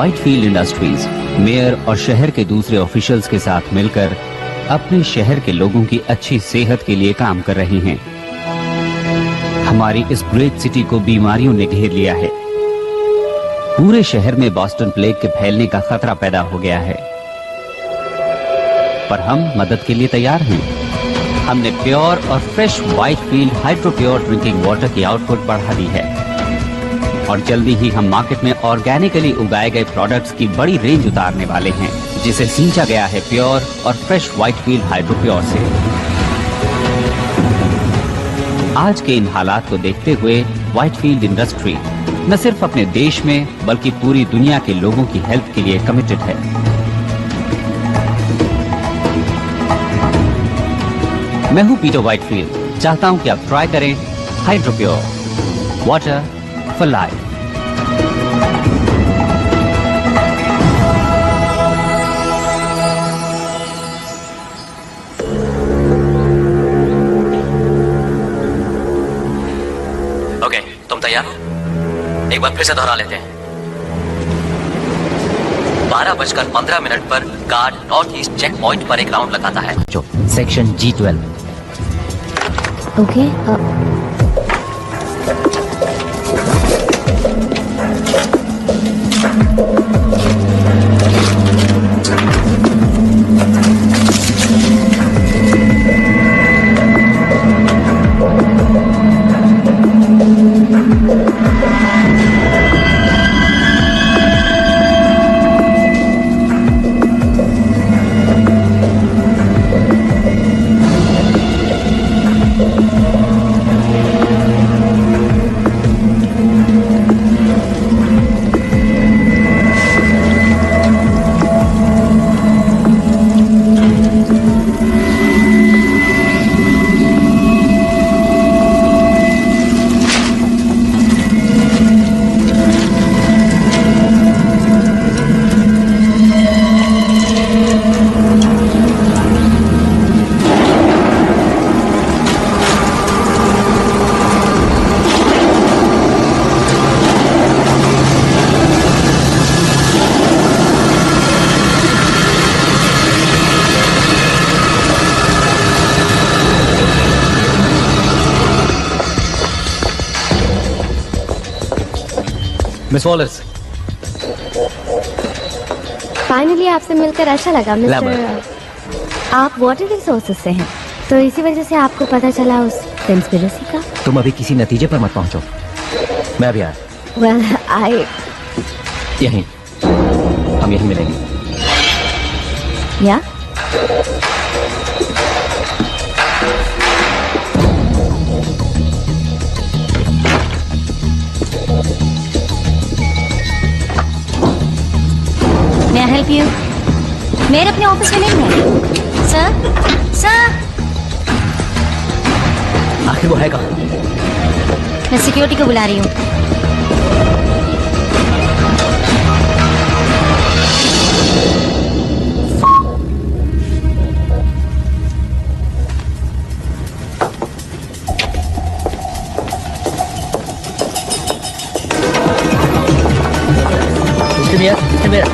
Whitefield industries mayor और शहर के दूसरे ऑफिशियल्स के साथ मिलकर अपने शहर के लोगों की अच्छी सेहत के लिए काम कर रहे हैं। हमारी इस ग्रेट सिटी को बीमारियों ने घेर लिया है। पूरे शहर में बॉस्टन प्लेग के फैलने का खतरा पैदा हो गया है, पर हम मदद के लिए तैयार हैं। हमने प्योर और fresh Whitefield hydro pure drinking water की आउटपुट बढ़ा दी है और जल्दी ही हम मार्केट में ऑर्गेनिकली उगाए गए प्रोडक्ट्स की बड़ी रेंज उतारने वाले हैं, जिसे सींचा गया है प्योर और फ्रेश व्हाइटफील्ड हाइड्रो प्योर से। आज के इन हालात को देखते हुए व्हाइटफील्ड इंडस्ट्री न सिर्फ अपने देश में बल्कि पूरी दुनिया के लोगों की हेल्थ के लिए कमिटेड है। मैं हूं पीटर व्हाइटफील्ड। चाहता हूं कि आप ट्राई करें hydro pure water for life. Okay, तुम तैयार हो? एक बार फिर से दोहरा लेते हैं। 12:15 पर guard north east checkpoint पर एक राउंड लगाता है, जो section G12। Okay, miss Wallers, finally आपसे मिलकर अच्छा लगा मिस्टर। आप वाटर रिसोर्सेज से हैं, तो इसी वजह से आपको पता चला उस कंस्पिरेसी का। तुम अभी किसी नतीजे पर मत पहुंचो, मैं अभी आया। वेल आई यहीं, हम यहीं मिलेंगे। या मैं हेल्प यू। मेरे अपने ऑफिस में नहीं है। सर आखिर वो है कहाँ? मैं सिक्योरिटी को बुला रही हूँ।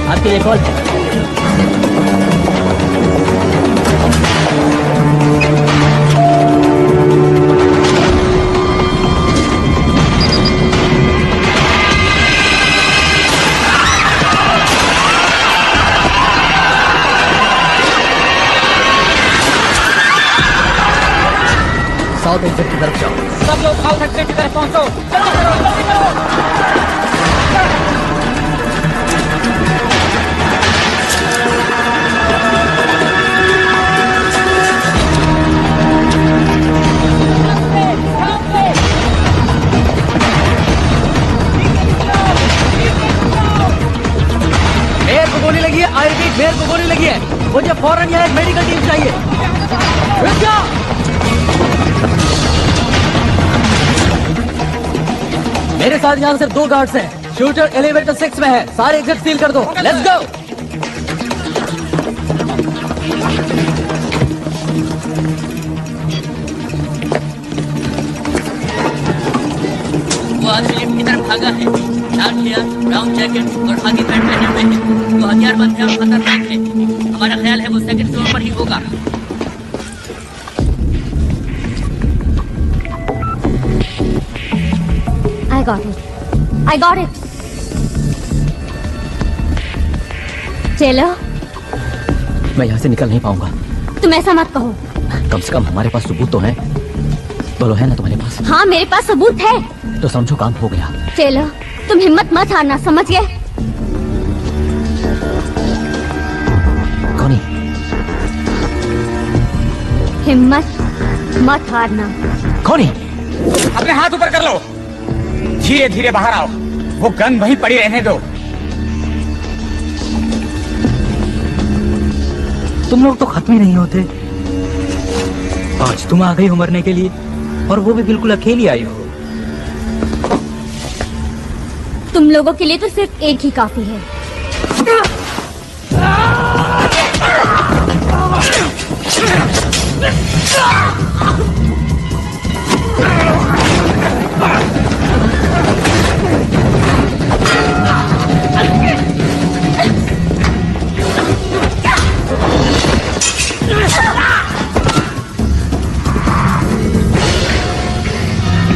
आपके लिए कॉल है। साउथ एक्सिट की तरफ जाओ। सब लोग साउथ एक्सिट की तरफ पहुंचो। चलो चलो जल्दी करो। गोली लगी है। आई रिपीट, मेयर को गोली लगी है। मुझे फौरन यहाँ एक मेडिकल टीम चाहिए। रुक जाओ। मेरे साथ यहाँ सिर्फ 2 गार्ड्स हैं। शूटर एलिवेटर 6 में है। सारे एग्जिट सील कर दो। Let's go. वो आदमी लिफ्ट की तरफ भागा है। लाल हेयर, ब्राउन जैकेट और खाकी पैंट पहने हुए हैं। वो हथियारबंद है और खतरनाक है। हमारा ख्याल है वो सेकंड फ्लोर पर ही होगा। I got it. I got it. चलो। मैं यहाँ से निकल नहीं पाऊंगा। तुम ऐसा मत कहो। कम से कम हमारे पास सबूत तो है। बोलो, है ना तुम्हारे पास? हाँ, मेरे पास सबूत है। तो समझो काम हो गया। चलो, तुम हिम्मत मत हारना, समझ गए? कौन? हिम्मत मत हारना। कौन? अपने हाथ ऊपर कर लो। धीरे धीरे बाहर आओ। वो गन वहीं पड़ी रहने दो। तुम लोग तो खत्म ही नहीं होते। आज तुम आ गई हो मरने के लिए, और वो भी बिल्कुल अकेली आई हो। तुम लोगों के लिए तो सिर्फ एक ही काफी है।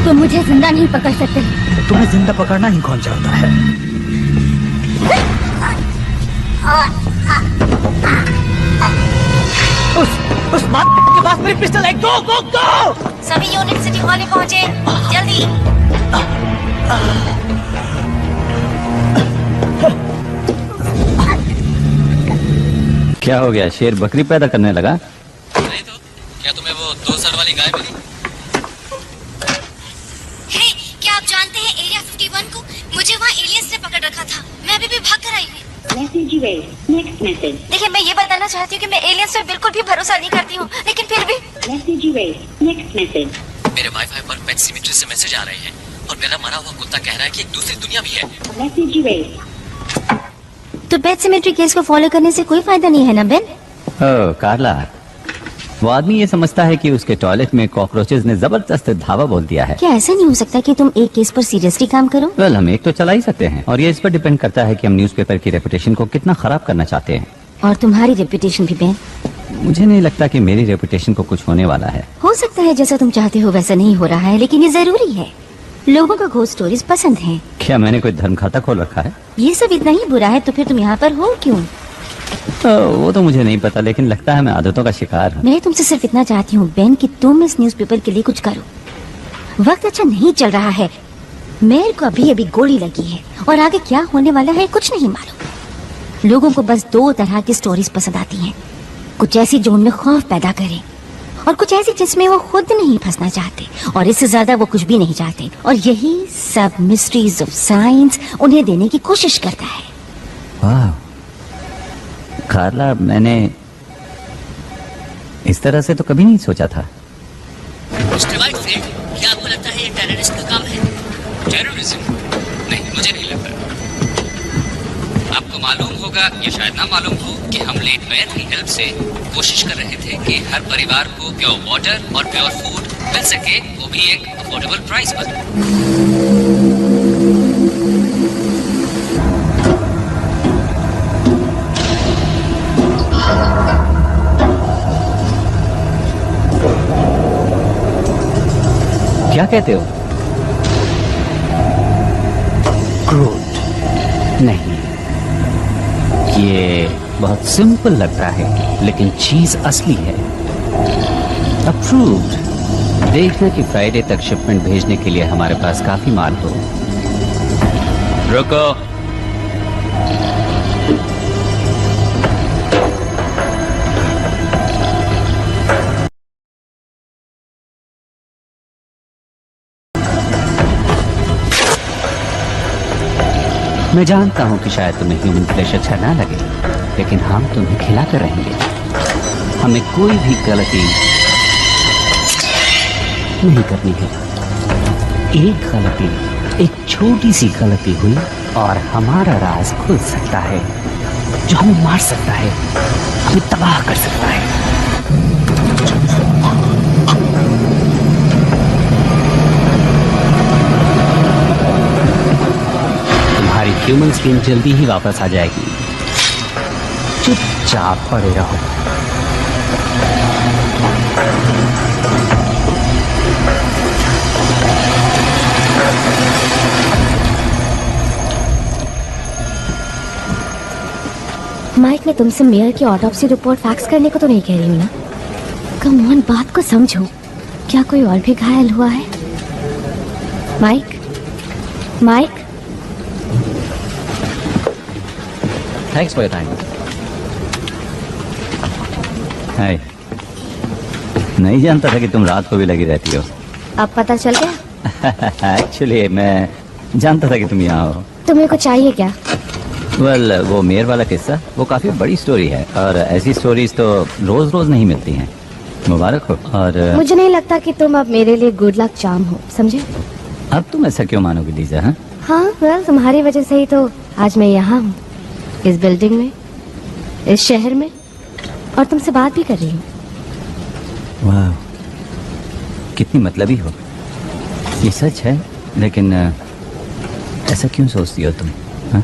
तुम मुझे जिंदा नहीं पकड़ सकते। तुम्हें जिंदा पकड़ना ही कौन चाहता है? उस बात के पास मेरी पिस्टल है। गो गो गो! सभी यूनिट सिटी हॉल में पहुंचे, जल्दी। क्या हो गया? शेर बकरी पैदा करने लगा? नहीं तो क्या तुम्हें वो 2 सर वाली गाय मिली? हे, क्या आप जानते हैं एरिया 51 को? मुझे वहाँ एलियंस ने पकड़ रखा था। मैं अभी भी भाग कर आई हूँ। देखिए, मैं ये बताना चाहती हूँ कि मैं एलियंस पे बिल्कुल भी भरोसा नहीं करती हूँ, लेकिन फिर भी मेरे वाईफाई पर पेट सिमेट्री से मैसेज आ रहे हैं और मेरा मरा हुआ कुत्ता कह रहा है कि एक दूसरी दुनिया भी है। तो पेट सिमेट्री केस को फॉलो करने से कोई फायदा नहीं है ना बेन? ओह कार्ला, वो आदमी ये समझता है कि उसके टॉयलेट में कॉकरोचेस ने जबरदस्त धावा बोल दिया है। क्या ऐसा नहीं हो सकता कि तुम एक केस पर सीरियसली काम करो? वेल, हम एक तो चला ही सकते हैं, और ये इस पर डिपेंड करता है कि हम न्यूज़पेपर की रेपुटेशन को कितना खराब करना चाहते हैं। और तुम्हारी रेपुटेशन भी बेन? मुझे नहीं लगता कि मेरी रेपुटेशन को कुछ होने वाला है। हो सकता है जैसा तुम चाहते हो वैसा नहीं हो रहा है, लेकिन ये जरूरी है। लोगों को घोस्ट स्टोरीज पसंद है। क्या मैंने कोई धर्म खाता खोल रखा है? ये सब इतना ही बुरा है तो फिर तुम यहाँ पर हो क्यों? वो तो मुझे नहीं पता, लेकिन लगता है मैं आदतों का शिकार हूँ। मैं तुमसे सिर्फ इतना चाहती हूँ बेन कि तुम इस न्यूज़पेपर के लिए कुछ करो। वक्त अच्छा नहीं चल रहा है। मेयर को अभी अभी गोली लगी है और आगे क्या होने वाला है कुछ नहीं मालूम। लोगों को बस 2 तरह की स्टोरीज पसंद आती हैं। कुछ ऐसी जो उनमें खौफ पैदा करे, और कुछ ऐसी जिसमें वो खुद नहीं फंसना चाहते, और इससे ज्यादा वो कुछ भी नहीं चाहते। और यही सब मिस्ट्रीज ऑफ साइंस उन्हें देने की कोशिश करता है। वाह कार्ला, मैंने इस तरह से तो कभी नहीं सोचा था। मिस्टर वाइटफील्ड, क्या आपको लगता है ये टेररिस्ट का काम है? टेररिज्म? नहीं, मुझे नहीं लगता। आपको मालूम होगा या शायद ना मालूम हो कि हम लेट मेयर की हेल्प से कोशिश कर रहे थे कि हर परिवार को प्योर वाटर और प्योर फूड मिल सके, वो भी एक अफोर्डेबल प्राइस पर। क्या कहते हो? क्रूड? नहीं, ये बहुत सिंपल लगता है, लेकिन चीज असली है। अप्रूव्ड। देखना कि फ्राइडे तक शिपमेंट भेजने के लिए हमारे पास काफी माल हो। रुको। मैं जानता हूं कि शायद तुम्हें ह्यूमन फ्लेश अच्छा ना लगे, लेकिन हम तुम्हें खिलाते रहेंगे। हमें कोई भी गलती नहीं करनी है। एक गलती, एक छोटी सी गलती हुई और हमारा राज खुल सकता है, जो हमें मार सकता है, हमें तबाह कर सकता है। ह्यूमन स्किन जल्दी ही वापस आ जाएगी। चुपचाप पड़े रहो। माइक, मैं तुमसे मेयर की ऑटोप्सी रिपोर्ट फैक्स करने को तो नहीं कह रही हूँ ना। कम ऑन, बात को समझो। क्या कोई और भी घायल हुआ है? Mike, Mike. Thanks for your time. Hi. नहीं जानता था कि तुम रात को भी लगी रहती हो। अब पता चल गया? एक्चुअली मैं जानता था कि तुम यहाँ हो। तुम्हें कुछ चाहिए क्या? वेल, वो मेयर वाला किस्सा वो काफी बड़ी स्टोरी है और ऐसी स्टोरीज तो रोज रोज नहीं मिलती हैं। मुबारक हो। और मुझे नहीं लगता कि तुम अब मेरे लिए गुड लक चार्म हो, समझे? अब तुम ऐसा क्यों मानोगी लीजा? हाँ, हाँ, वेल, तुम्हारी वजह से ही तो आज मैं यहाँ हूँ, इस बिल्डिंग में, इस शहर में, और तुमसे बात भी कर रही हूँ। वाह, कितनी मतलबी हो। ये सच है, लेकिन ऐसा क्यों सोचती हो तुम? हाँ?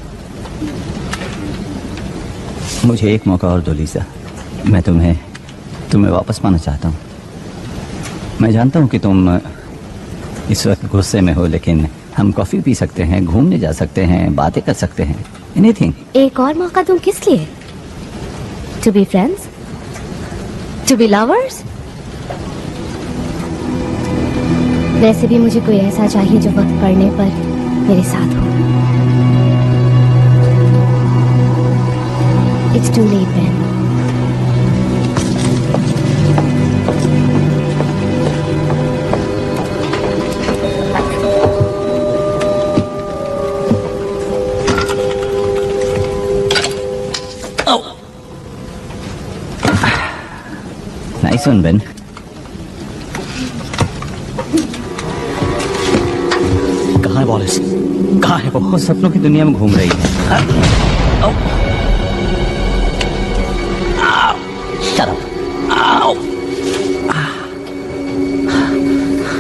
मुझे एक मौका और दो लीजा। मैं तुम्हें वापस पाना चाहता हूँ। मैं जानता हूँ कि तुम इस वक्त गुस्से में हो, लेकिन हम कॉफी पी सकते हैं, घूमने जा सकते हैं, बातें कर सकते हैं, एनीथिंग। एक और मौका तुम किस लिए? To be friends? To be lovers? वैसे भी मुझे कोई ऐसा चाहिए जो वक्त पड़ने पर मेरे साथ हो। It's too late, Ben. Nice one, Ben. कहाँ है वॉलिस? कहाँ है वो? सपनों की दुनिया में घूम रही है। Shut up.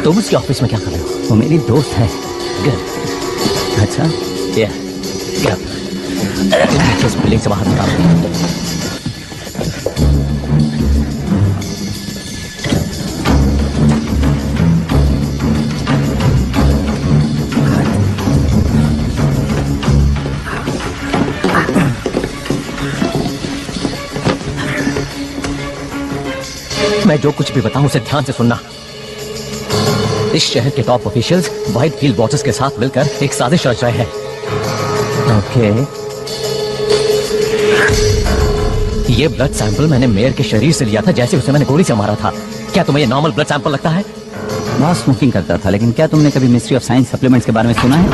तुम उसके ऑफिस में क्या कर रहे हो? वो मेरी दोस्त है। Good. अच्छा, Yeah. Get up. मुझे इस बिल्डिंग से बाहर निकालो। मैं जो कुछ भी बताऊं उसे ध्यान से सुनना। इस शहर के top officials white field bosses के साथ मिलकर एक साजिश रच रहे हैं। ओके। ये ब्लड सैंपल मैंने मेयर के शरीर से लिया था जैसे उसे मैंने गोली से मारा था। क्या तुम्हें ये नॉर्मल ब्लड सैंपल लगता है? बहुत स्मोकिंग करता था, लेकिन क्या तुमने कभी मिस्ट्री ऑफ साइंस सप्लीमेंट्स के बारे में सुना है?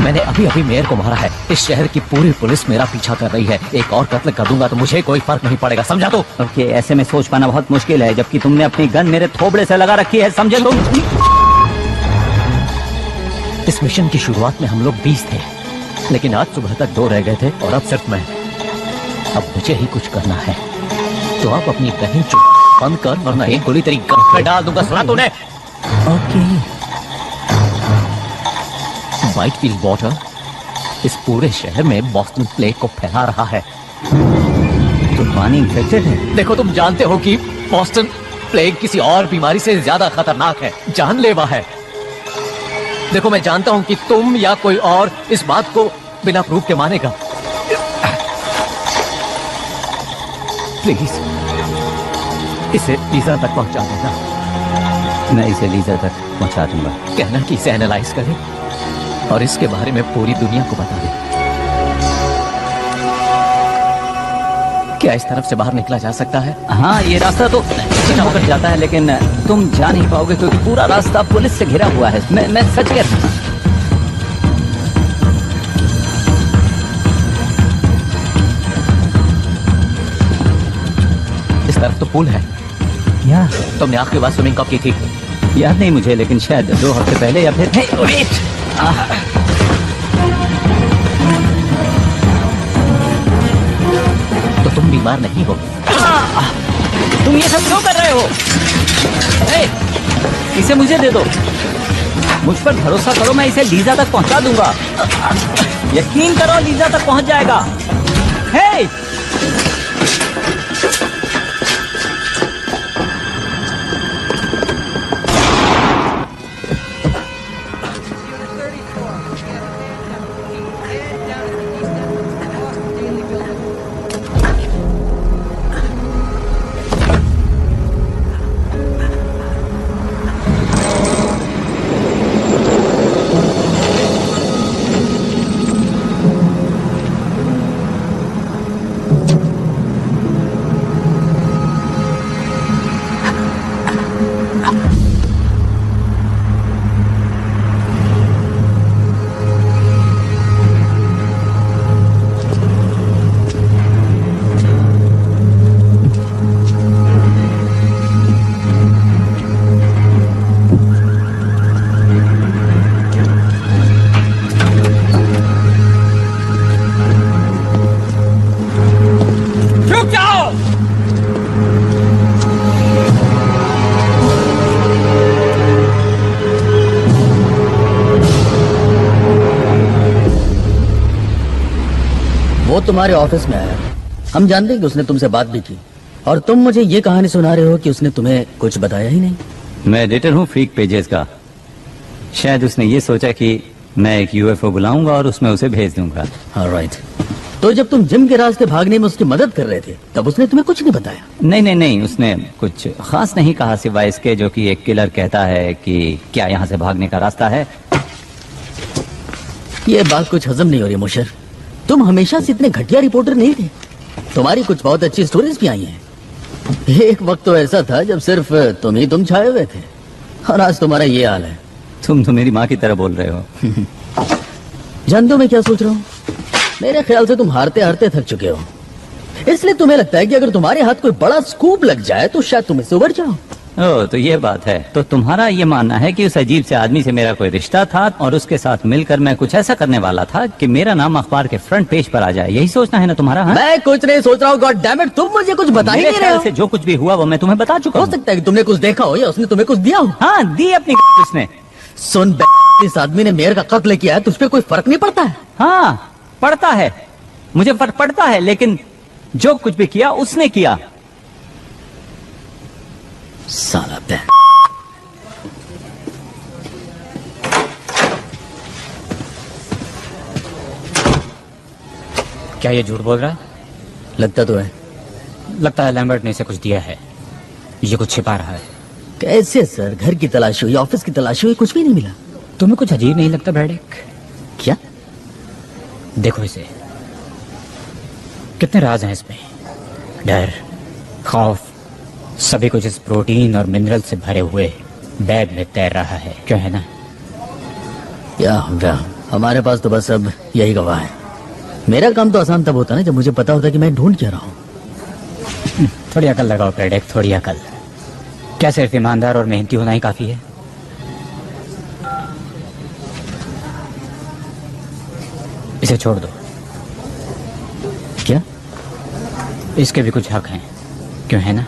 मैंने अभी अभी मेयर को मारा है। इस शहर की पूरी पुलिस मेरा पीछा कर रही है। एक और कत्ल कर दूंगा तो मुझे कोई फर्क नहीं पड़ेगा, समझा तो? ओके, ऐसे में सोच पाना बहुत मुश्किल है, जबकि तुमने अपनी गन मेरे थोबड़े से लगा रखी है, समझे तुम? इस मिशन की शुरुआत में हम लोग 20 थे, लेकिन आज सुबह तक 2 रह गए थे और अब सिर्फ मैं। अब मुझे ही कुछ करना है, तो आप अपनी बहन चुप बंद कर, वरना एक गोली तेरी गन में डाल दूंगा, सुना तूने? ओके। व्हाइटफील्ड वाटर इस पूरे शहर में बॉस्टन प्लेग को फैला रहा है। तो पानी इन्फेक्टेड है? देखो, तुम जानते हो कि बॉस्टन प्लेग किसी और बीमारी से ज्यादा खतरनाक है, जानलेवा है। देखो, मैं जानता हूं कि तुम या कोई और इस बात को बिना प्रूफ के मानेगा। प्लीज इसे लीजा तक पहुंचा देना। मैं इसे लीजा तक पहुंचा दूंगा। कहना कि इसे एनालाइज करे और इसके बारे में पूरी दुनिया को बता दे। क्या इस तरफ से बाहर निकला जा सकता है? हाँ, ये रास्ता तो होकर जाता है, लेकिन तुम जा नहीं पाओगे क्योंकि पूरा रास्ता पुलिस से घिरा हुआ है। मैं सच कह रहा हूँ। इस तरफ तो पुल है। या तुमने आखिरी बार स्विमिंग कब की थी? याद नहीं मुझे, लेकिन शायद 2 हफ्ते पहले या फिर तो तुम बीमार नहीं हो? तुम ये सब क्यों कर रहे हो? इसे मुझे दे दो। मुझ पर भरोसा करो, मैं इसे लीजा तक पहुंचा दूंगा। यकीन करो, लीजा तक पहुंच जाएगा। हे! वो तुम्हारे ऑफिस में आया, हम जानते हैं कि उसने तुमसे बात भी की, और तुम मुझे ये कहानी सुना रहे हो कि उसने तुम्हें कुछ बताया ही नहीं। मैं एडिटर हूँ फ्रीक पेजेस का। शायद उसने ये सोचा कि मैं एक यूएफओ बुलाऊंगा और उसमें उसे भेज दूंगा। ऑलराइट। तो जब तुम जिम के रास्ते भागने में उसकी मदद कर रहे थे, तब उसने तुम्हें कुछ नहीं बताया? नहीं, उसने कुछ खास नहीं कहा सिवाय इसके जो कि एक किलर कहता है कि क्या यहाँ से भागने का रास्ता है। ये बात कुछ हजम नहीं हो रही मुशर। तुम हमेशा से इतने घटिया रिपोर्टर नहीं थे। तुम्हारी कुछ बहुत अच्छी स्टोरीज भी आई हैं। एक वक्त तो ऐसा था जब सिर्फ तुम छाए हुए थे, और आज तुम्हारा ये हाल है। तुम तो मेरी माँ की तरह बोल रहे हो। जानते हो मैं क्या सोच रहा हूँ? मेरे ख्याल से तुम हारते हारते थक चुके हो, इसलिए तुम्हें लगता है कि अगर तुम्हारे हाथ कोई बड़ा स्कूप लग जाए तो शायद तुम इससे उबर जाओ। ओह, तो ये बात है। तो तुम्हारा ये मानना है कि उस अजीब से आदमी से मेरा कोई रिश्ता था और उसके साथ मिलकर मैं कुछ ऐसा करने वाला था कि मेरा नाम अखबार के फ्रंट पेज पर आ जाए। यही सोचना है ना तुम्हारा? हाँ? मैं कुछ नहीं सोच रहा हूँ। गॉड डैम इट, तुम मुझे कुछ बता ही नहीं रहे हो। से जो कुछ भी हुआ वो मैं तुम्हें बता चुका हो हूँ। सकता है कि तुमने कुछ देखा हो या उसने तुम्हें कुछ दिया हो। हाँ, दी अपनी उसने। सुन, इस आदमी ने मेयर का कत्ल किया है, तुझ पे कोई फर्क नहीं पड़ता है? हाँ, पड़ता है, मुझे फर्क पड़ता है, लेकिन जो कुछ भी किया उसने किया। साला बैन। क्या ये झूठ बोल रहा है? लगता तो है। लगता है लैम्बर्ट ने इसे कुछ दिया है, ये कुछ छिपा रहा है। कैसे सर? घर की तलाशी हुई, ऑफिस की तलाशी हुई, कुछ भी नहीं मिला। तुम्हें कुछ अजीब नहीं लगता ब्रैडेक? क्या? देखो इसे, कितने राज हैं इसमें। डर, खौफ, सभी कुछ इस प्रोटीन और मिनरल से भरे हुए बैग में तैर रहा है। क्यों है ना? या हमारे पास तो बस अब यही गवाह है। मेरा काम तो आसान तब होता ना जब मुझे पता होता कि मैं ढूंढ क्या रहा हूँ। थोड़ी अकल लगाओ ब्रैडेक, थोड़ी अकल। क्या सिर्फ ईमानदार और मेहनती होना ही काफी है? इसे छोड़ दो। क्या? इसके भी कुछ हक हैं, क्यों है ना?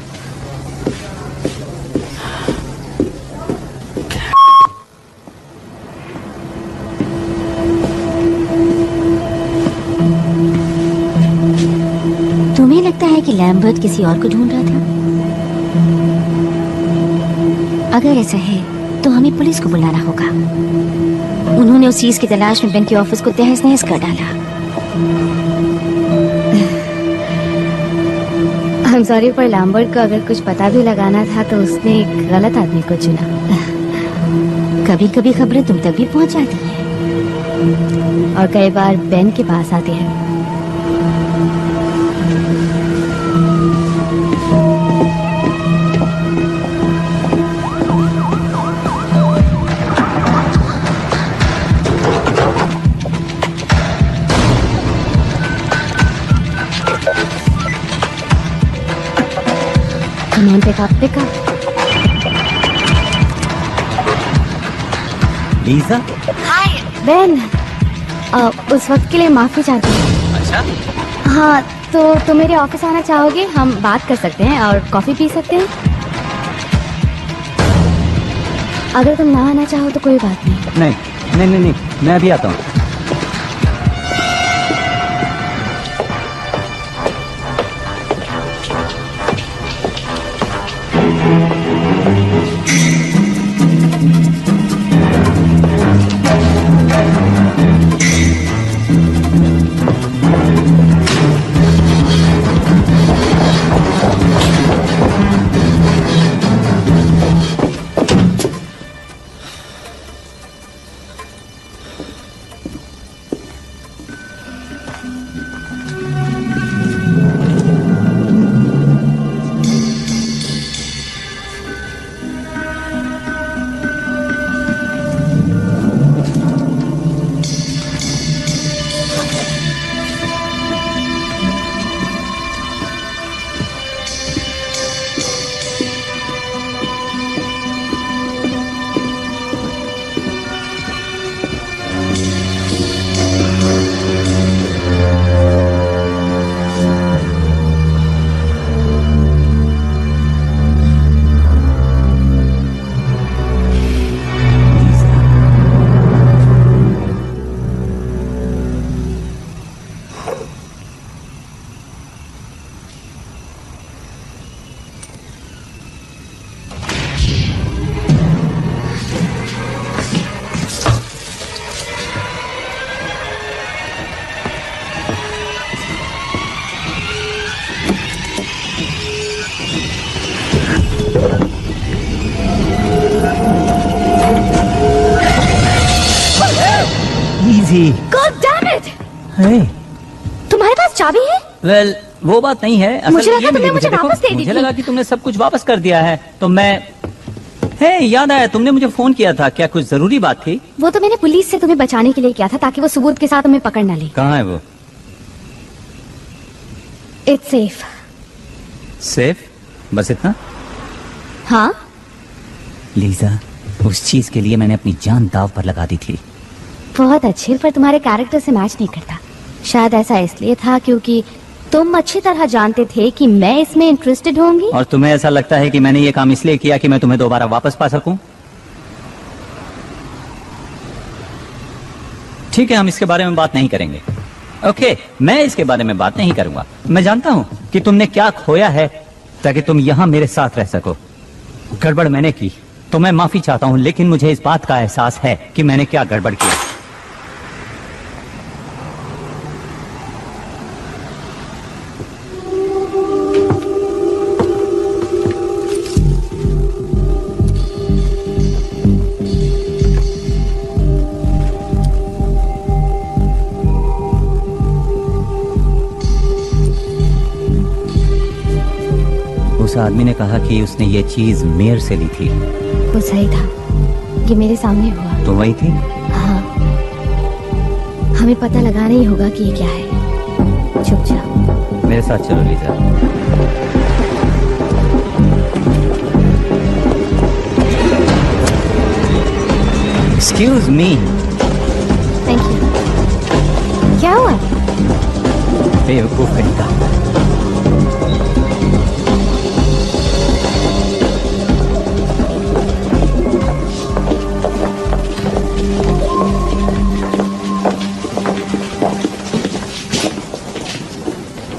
तुम्हें लगता है कि लैम्बर्ट किसी और को ढूंढ रहा था? अगर ऐसा है तो हमें पुलिस को बुलाना होगा। उन्होंने उस चीज की तलाश में बेन के ऑफिस को तहस नहस कर डाला। I'm sorry, पर लैम्बर्ट को अगर कुछ पता भी लगाना था तो उसने एक गलत आदमी को चुना। कभी कभी खबरें तुम तक भी पहुंच जाती हैं और कई बार बेन के पास आती है। Come on, pick up. Lisa? Hi Ben, उस वक्त के लिए माफी चाहती हूँ। अच्छा, हाँ, तो तुम मेरे ऑफिस आना चाहोगे? हम बात कर सकते हैं और कॉफी पी सकते हैं। अगर तुम ना आना चाहो तो कोई बात नहीं। नहीं नहीं नहीं नहीं, मैं अभी आता हूँ। God damn it! Hey. तुम्हारे पास चाबी है? वेल वो बात नहीं है। असल मुझे ये लगा मिली तुमने मुझे देखो, वापस दे दी मुझे थी। लगा कि तुमने सब कुछ वापस कर दिया है तो मैं याद आया तुमने मुझे फोन किया था, क्या कुछ जरूरी बात थी? वो तो मैंने पुलिस से तुम्हें बचाने के लिए किया था ताकि वो सबूत के साथ हमें पकड़ ना ले। कहाँ है वो? It's safe. सेफ? बस इतना? हाँ, लीजा, उस चीज के लिए मैंने अपनी जान दाव पर लगा दी थी। बहुत अच्छे, पर तुम्हारे कैरेक्टर से मैच नहीं करता। शायद ऐसा इसलिए था क्योंकि तुम अच्छी तरह जानते थे कि मैं इसमें इंटरेस्टेड होंगी। और तुम्हें ऐसा लगता है कि मैंने ये काम इसलिए किया कि मैं तुम्हें दोबारा वापस पा सकूं? ठीक है, हम इसके बारे में बात नहीं करेंगे। ओके, मैं इसके बारे में बात नहीं करूंगा। मैं जानता हूं कि तुमने क्या खोया है ताकि तुम यहां मेरे साथ रह सको। गड़बड़ मैंने की तो मैं माफी चाहता हूं, लेकिन मुझे इस बात का एहसास है कि मैंने क्या गड़बड़ किया। उस आदमी ने कहा कि उसने ये चीज मेयर से ली थी। वो सही था, ये मेरे सामने हुआ। तो वही थी? हाँ, हमें पता लगाना ही होगा कि ये क्या है। चुप जाओ। मेरे साथ चलो Lisa. Excuse me. Thank you. क्या हुआ? बेवकूफ कहीं का।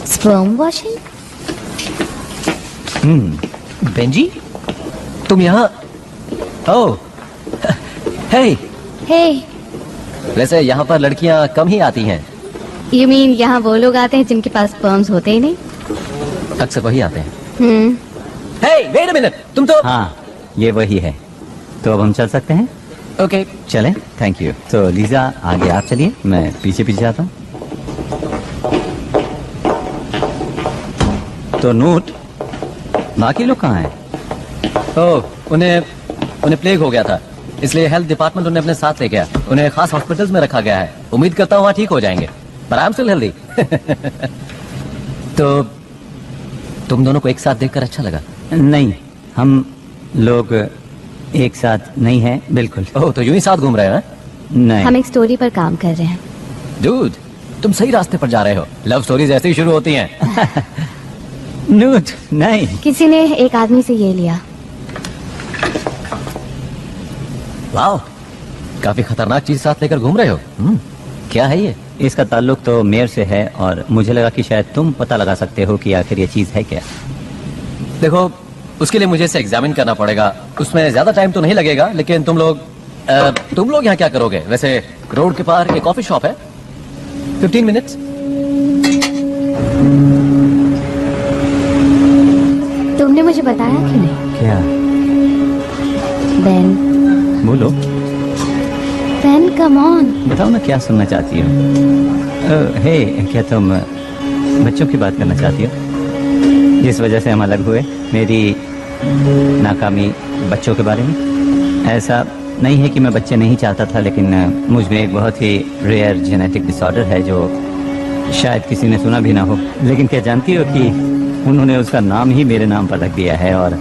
Sperm washing? बेंजी, तुम यहाँ? ओह, हे। हे, वैसे यहाँ पर लड़कियाँ कम ही आती हैं। यू मीन यहाँ वो लोग आते हैं जिनके पास स्पर्म्स होते ही नहीं? अक्सर वही आते हैं। हे, वेट अ मिनट, तुम तो हाँ, ये वही है। तो अब हम चल सकते हैं? ओके। चलें, थैंक यू। तो लीजा आगे आप चलिए, मैं पीछे पीछे आता हूँ। तो नोट, बाकी लोग कहाँ हैं? ओह, उन्हें प्लेग हो गया था, इसलिए हेल्थ डिपार्टमेंट उन्हें अपने साथ ले गया। उन्हें खास हॉस्पिटल्स में रखा गया है। उम्मीद करता हूँ वहाँ ठीक हो जाएंगे। पर आई एम स्टिल हेल्दी। तो तुम दोनों को एक साथ देखकर अच्छा लगा? नहीं, हम लोग एक साथ नहीं हैं, बिल्कुल। ओह, तो यूं ही साथ घूम रहे हो? नहीं। हम एक स्टोरी पर काम कर रहे हैं। डूड, तुम सही रास्ते पर जा रहे हो। लव स्टोरीज ऐसे ही शुरू होती हैं। नूट, नहीं। किसी ने एक आदमी से ये लिया। वाह, काफी खतरनाक चीज साथ लेकर घूम रहे हो। क्या है ये? इसका ताल्लुक तो मेयर से है और मुझे लगा कि शायद तुम पता लगा सकते हो कि आखिर ये चीज है क्या। देखो, उसके लिए मुझे इसे एग्जामिन करना पड़ेगा। उसमें ज्यादा टाइम तो नहीं लगेगा, लेकिन तुम लोग यहाँ क्या करोगे? वैसे रोड के पार एक कॉफी शॉप है, 15 मिनट्स। तुमने मुझे बताया क्यों नहीं? क्या? बेन, बोलो, बेन कम ऑन। बताओ ना क्या सुनना चाहती हो। हे, क्या तुम बच्चों की बात करना चाहती हो जिस वजह से हम अलग हुए? मेरी नाकामी बच्चों के बारे में? ऐसा नहीं है कि मैं बच्चे नहीं चाहता था, लेकिन मुझ में एक बहुत ही रेयर जेनेटिक डिसऑर्डर है जो शायद किसी ने सुना भी ना हो। लेकिन क्या जानती हो कि उन्होंने उसका नाम ही मेरे नाम पर रख दिया है, और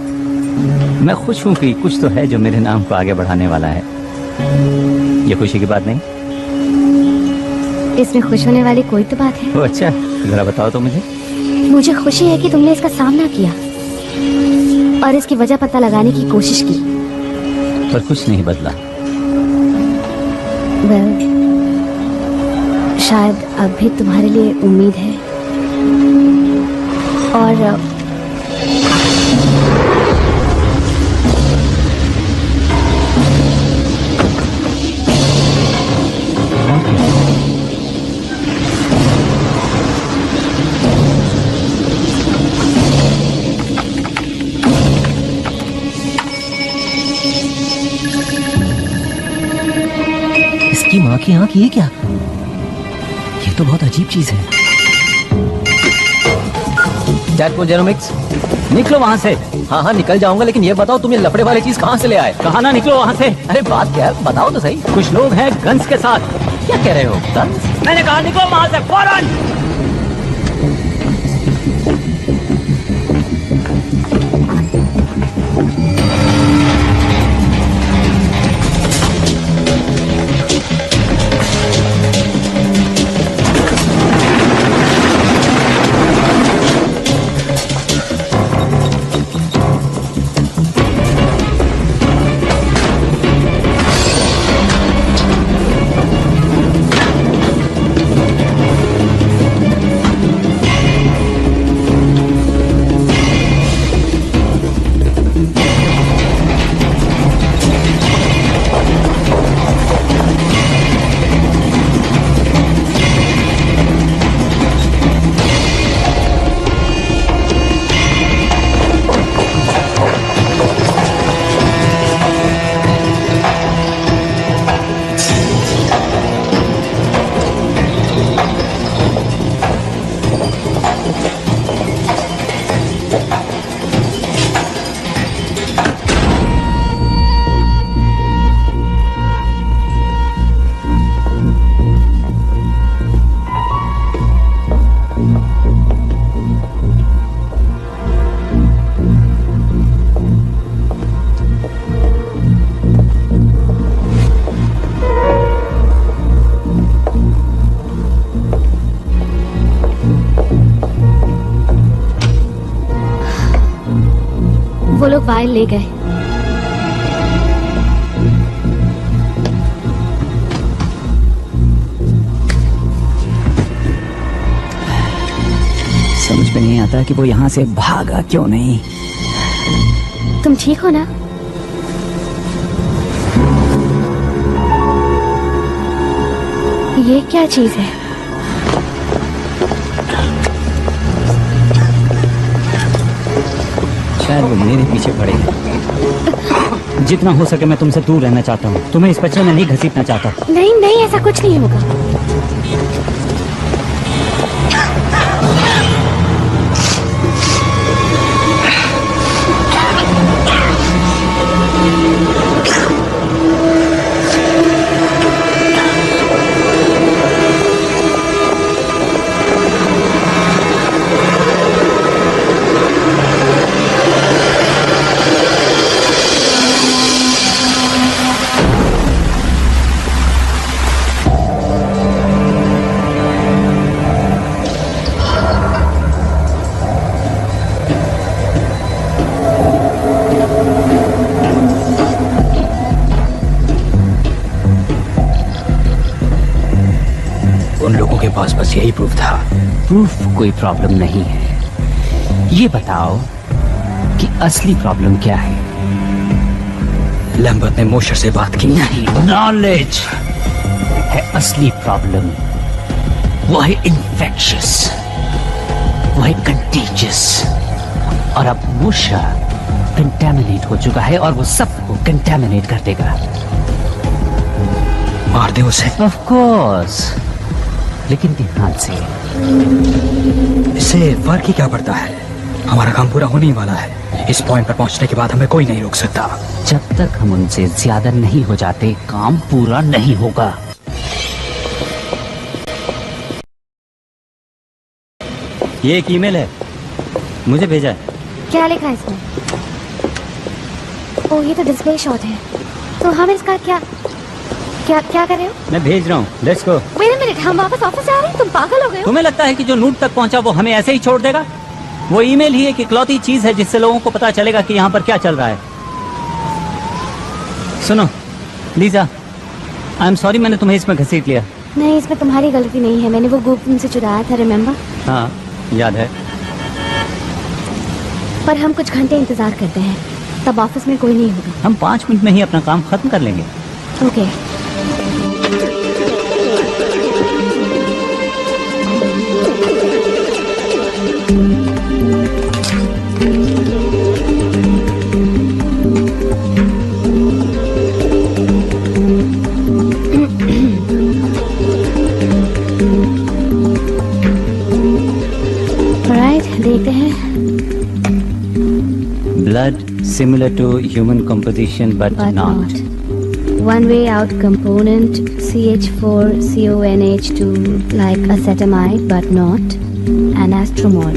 मैं खुश हूं कि कुछ तो है जो मेरे नाम को आगे बढ़ाने वाला है। ये खुशी की बात नहीं? इसमें खुश होने वाली कोई तो बात है। ओ अच्छा, जरा बताओ तो मुझे। मुझे खुशी है कि तुमने इसका सामना किया और इसकी वजह पता लगाने की कोशिश की। पर कुछ नहीं बदला। वेल, शायद अब भी तुम्हारे लिए उम्मीद है। और इसकी माँ की आंख, ये क्या? ये तो बहुत अजीब चीज है। डैडपुल जेनोमिक्स, निकलो वहाँ से। हाँ हाँ निकल जाऊंगा, लेकिन ये बताओ तुम ये लफड़े वाली चीज कहाँ से ले आए? कहा ना निकलो वहाँ से। अरे बात क्या है, बताओ तो सही। कुछ लोग हैं गन्स के साथ। क्या कह रहे हो? गन्स? मैंने कहा निकलो वहाँ से फौरन। वो लोग वायल ले गए। समझ में नहीं आता कि वो यहाँ से भागा क्यों नहीं। तुम ठीक हो ना? ये क्या चीज है? शायद वो मेरे पीछे पड़ेगा। जितना हो सके मैं तुमसे दूर रहना चाहता हूँ। तुम्हें इस बच्चे में नहीं घसीटना चाहता। नहीं नहीं, ऐसा कुछ नहीं होगा। पास बस यही प्रूफ था। प्रूफ कोई प्रॉब्लम नहीं है। ये बताओ कि असली प्रॉब्लम क्या है? लैम्बर्ट ने मोशर से बात की। नहीं, नॉलेज है असली प्रॉब्लम। वो है इन्फेक्शियस, वो है कंटेजियस। और अब मोशर कंटेमिनेट हो चुका है और वो सबको कंटेमिनेट कर देगा। मार दे उसे। ऑफ कोर्स, लेकिन ध्यान से। इससे फर्क ही क्या पड़ता है? हमारा काम पूरा होने ही वाला है। इस पॉइंट पर पहुंचने के बाद हमें कोई नहीं रोक सकता। जब तक हम उनसे ज्यादा नहीं हो जाते, काम पूरा नहीं होगा। ये एक ईमेल है, मुझे भेजा है। क्या लिखा है इसमें? ओह, ये तो डिस्प्ले शॉट है। तो हम इसका क्या क्या क्या कर रहे हो? मैं भेज रहा हूँ, let's go. Wait a minute, हम वापस ऑफिस आ रहे हैं? तुम पागल हो गए हो? तुम्हें लगता है कि जो नूट तक पहुंचा वो हमें ऐसे ही छोड़ देगा? वो ईमेल ही एक इकलौती चीज है जिससे लोगों को पता चलेगा कि यहाँ पर क्या चल रहा है। सुनो लीजा, आई एम सॉरी मैंने तुम्हें इसमें घसीट लिया। नहीं, इसमें तुम्हारी गलती नहीं है। मैंने वो गुप्त तुमसे चुराया था, रिमेम्बर? हाँ याद है। पर हम कुछ घंटे इंतजार करते हैं, तब ऑफिस में कोई नहीं होगा। हम 5 मिनट में ही अपना काम खत्म कर लेंगे। ओके। देखते हैं। Blood similar to human composition but not. One way out component CH4CONH2 like acetamide but not anastromol.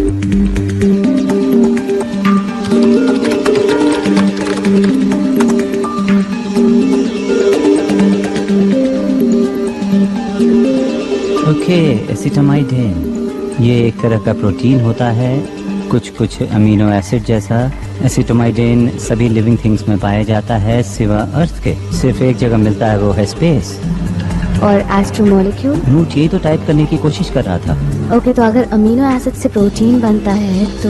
Okay, acetamidine ये एक तरह का प्रोटीन होता है, कुछ अमीनो एसिड जैसा। एसिटामाइडिन सभी लिविंग थिंग्स में पाया जाता है सिवा अर्थ के। सिर्फ एक जगह मिलता है, वो है स्पेस। और एस्ट्रोमोलिक्यूल? नूट यही तो टाइप करने की कोशिश कर रहा था। ओके, तो अगर अमीनो एसिड से प्रोटीन बनता है तो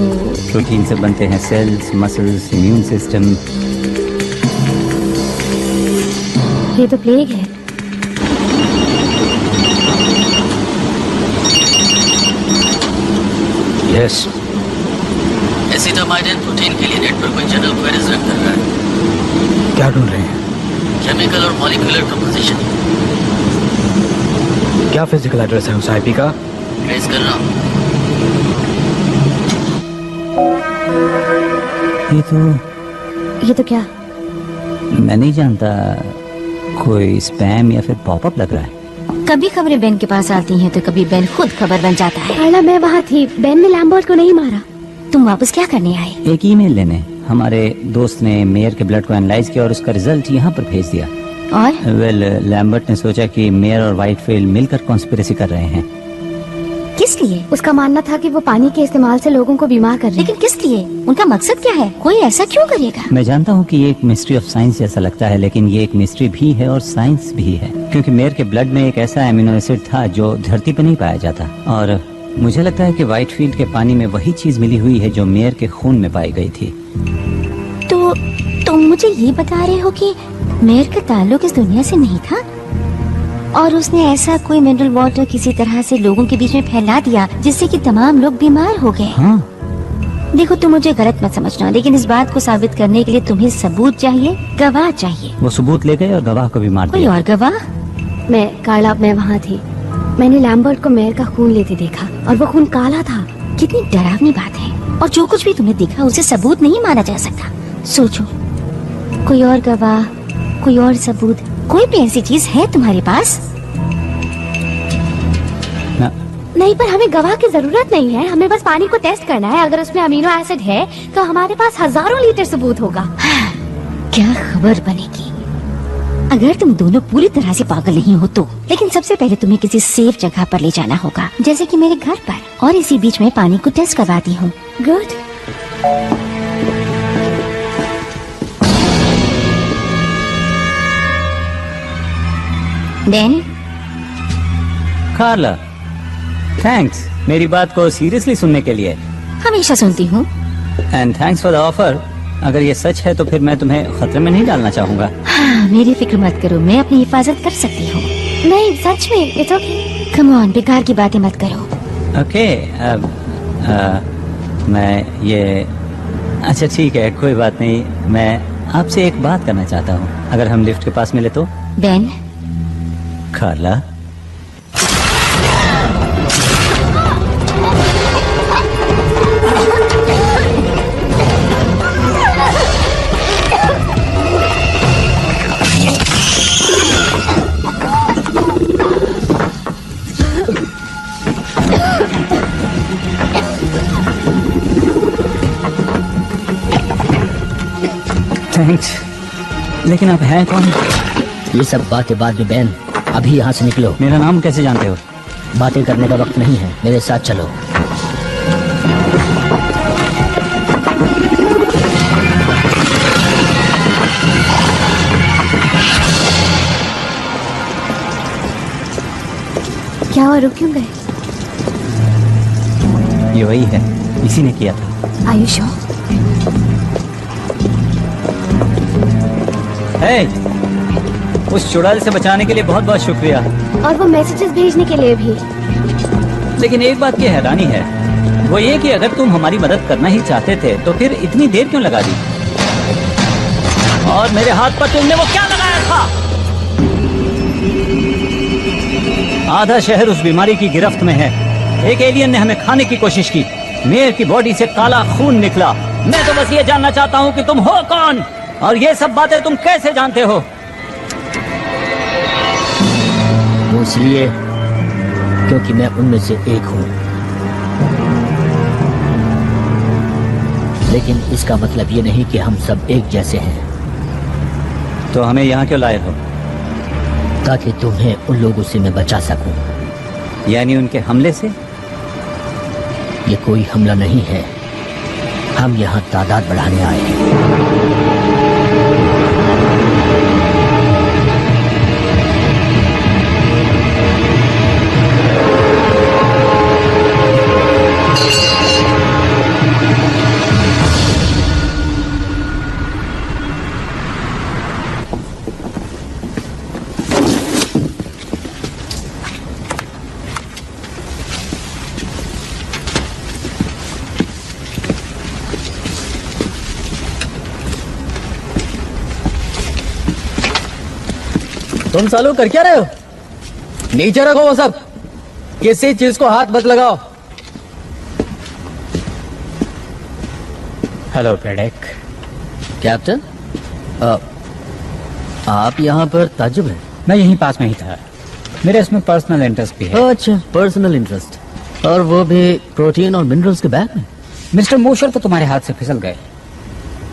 प्रोटीन से बनते हैं सेल्स, मसल्स, इम्यून सिस्टम। ये तो प्लेग है। यस। एसिटामाइडिन प्रोटीन के लिए नेट पर कोई जनरल क्वेरीज रन कर रहा है। क्या ढूंढ रहे हैं? केमिकल और मॉलिक्यूलर कंपोजिशन। क्या फिजिकल एड्रेस है उस आईपी का? ट्रेस कर रहा हूँ। ये तो क्या? मैं नहीं जानता, कोई स्पैम या फिर पॉपअप लग रहा है। कभी खबरें बेन के पास आती हैं तो कभी बेन खुद खबर बन जाता है। कार्ला, मैं वहाँ थी। बेन ने लैम्बर्ट को नहीं मारा। तुम वापस क्या करने आए? एक ईमेल लेने। हमारे दोस्त ने मेयर के ब्लड को एनालाइज किया और उसका रिजल्ट यहाँ पर भेज दिया। और लैम्बर्ट ने सोचा कि मेयर और व्हाइटफील्ड मिलकर कॉन्स्पिरेसी कर रहे हैं। किस लिए? उसका मानना था कि वो पानी के इस्तेमाल से लोगों को बीमार कर रहे हैं। लेकिन किस लिए? उनका मकसद क्या है? कोई ऐसा क्यों करेगा? मैं जानता हूँ कि ये एक मिस्ट्री ऑफ साइंस जैसा लगता है, लेकिन ये एक मिस्ट्री भी है और साइंस भी है, क्योंकि मेयर के ब्लड में एक ऐसा एमिनो एसिड था जो धरती पर नहीं पाया जाता। और मुझे लगता है कि व्हाइटफील्ड के पानी में वही चीज मिली हुई है जो मेयर के खून में पाई गई थी। तो तुम मुझे ये बता रहे हो कि मेयर का ताल्लुक इस दुनिया से नहीं था और उसने ऐसा कोई मिनरल वाटर किसी तरह से लोगों के बीच में फैला दिया जिससे कि तमाम लोग बीमार हो गए। हाँ। देखो, तुम मुझे गलत मत समझना, लेकिन इस बात को साबित करने के लिए तुम्हें सबूत चाहिए, गवाह चाहिए। वो सबूत ले गए और गवाह को भी मार कोई दिया। और गवाह? मैं वहाँ थी। मैंने लैम्बर्ट को मेयर का खून लेते देखा और वो खून काला था। कितनी डरावनी बात है। और जो कुछ भी तुमने देखा उसे सबूत नहीं माना जा सकता। सोचो, कोई और गवाह, कोई और सबूत, कोई भी ऐसी चीज है तुम्हारे पास? नहीं, पर हमें गवाह की जरूरत नहीं है। हमें बस पानी को टेस्ट करना है। अगर उसमें अमीनो एसिड है तो हमारे पास हजारों लीटर सबूत होगा। क्या खबर बनेगी अगर तुम दोनों पूरी तरह से पागल नहीं हो तो। लेकिन सबसे पहले तुम्हें किसी सेफ जगह पर ले जाना होगा, जैसे कि मेरे घर पर, और इसी बीच में पानी को टेस्ट करवाती हूँ। गुड। कार्ला, थैंक्स मेरी बात को सीरियसली सुनने के लिए। हमेशा सुनती हूँ। And thanks for the offer. अगर ये सच है तो फिर मैं तुम्हें खतरे में नहीं डालना चाहूंगा। हाँ, मेरी फिक्र मत करो, मैं अपनी हिफाजत कर सकती हूँ। नहीं सच में, इट्स ओके। कम ऑन, बेकार की बातें मत करो। ओके मैं ये अच्छा ठीक है, कोई बात नहीं। मैं आपसे एक बात करना चाहता हूँ, अगर हम लिफ्ट के पास मिले तो। बेन, खाला थैंक्स, लेकिन आप हैं कौन? ये सब बातें बाद में बैन, अभी यहाँ से निकलो। मेरा नाम कैसे जानते हो? बातें करने का वक्त नहीं है, मेरे साथ चलो। क्या हुआ, रुक क्यों गए? ये वही है, इसी ने किया था। आयुष हो? उस चुड़ैल से बचाने के लिए बहुत बहुत शुक्रिया। और वो मैसेजेस भेजने के लिए भी। लेकिन एक बात की हैरानी है, वो ये कि अगर तुम हमारी मदद करना ही चाहते थे तो फिर इतनी देर क्यों लगा दी? और मेरे हाथ पर तुमने वो क्या लगाया था? आधा शहर उस बीमारी की गिरफ्त में है। एक एलियन ने हमें खाने की कोशिश की। मेयर की बॉडी से काला खून निकला। मैं तो बस ये जानना चाहता हूँ कि तुम हो कौन, और ये सब बातें तुम कैसे जानते हो? वो इसलिए क्योंकि मैं उनमें से एक हूँ। लेकिन इसका मतलब ये नहीं कि हम सब एक जैसे हैं। तो हमें यहाँ क्यों लाए हो? ताकि तुम्हें उन लोगों से मैं बचा सकूं। यानी उनके हमले से? ये कोई हमला नहीं है, हम यहाँ तादाद बढ़ाने आए हैं। तुम सालों कर क्या रहे हो? नीचे रखो वो सब, किसी चीज को हाथ मत लगाओ। हेलो पेडेक। कैप्टन, आप यहाँ पर ताज्जुब है? मैं यहीं पास में ही था, मेरे इसमें पर्सनल इंटरेस्ट भी है। अच्छा, पर्सनल इंटरेस्ट, और वो भी प्रोटीन और मिनरल्स के बैग में। मिस्टर मोशर तो तुम्हारे हाथ से फिसल गए।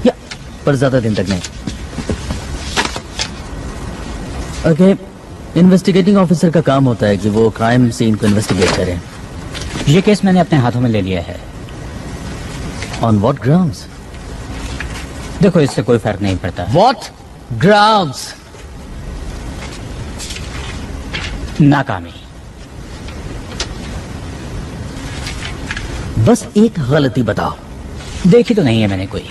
या पर ज्यादा दिन तक नहीं। ओके, इन्वेस्टिगेटिंग ऑफिसर का काम होता है कि वो क्राइम सीन को इन्वेस्टिगेट करें। ये केस मैंने अपने हाथों में ले लिया है। On what grounds? देखो, इससे कोई फर्क नहीं पड़ता। What grounds? नाकामी। बस एक गलती बताओ। देखी तो नहीं है मैंने कोई।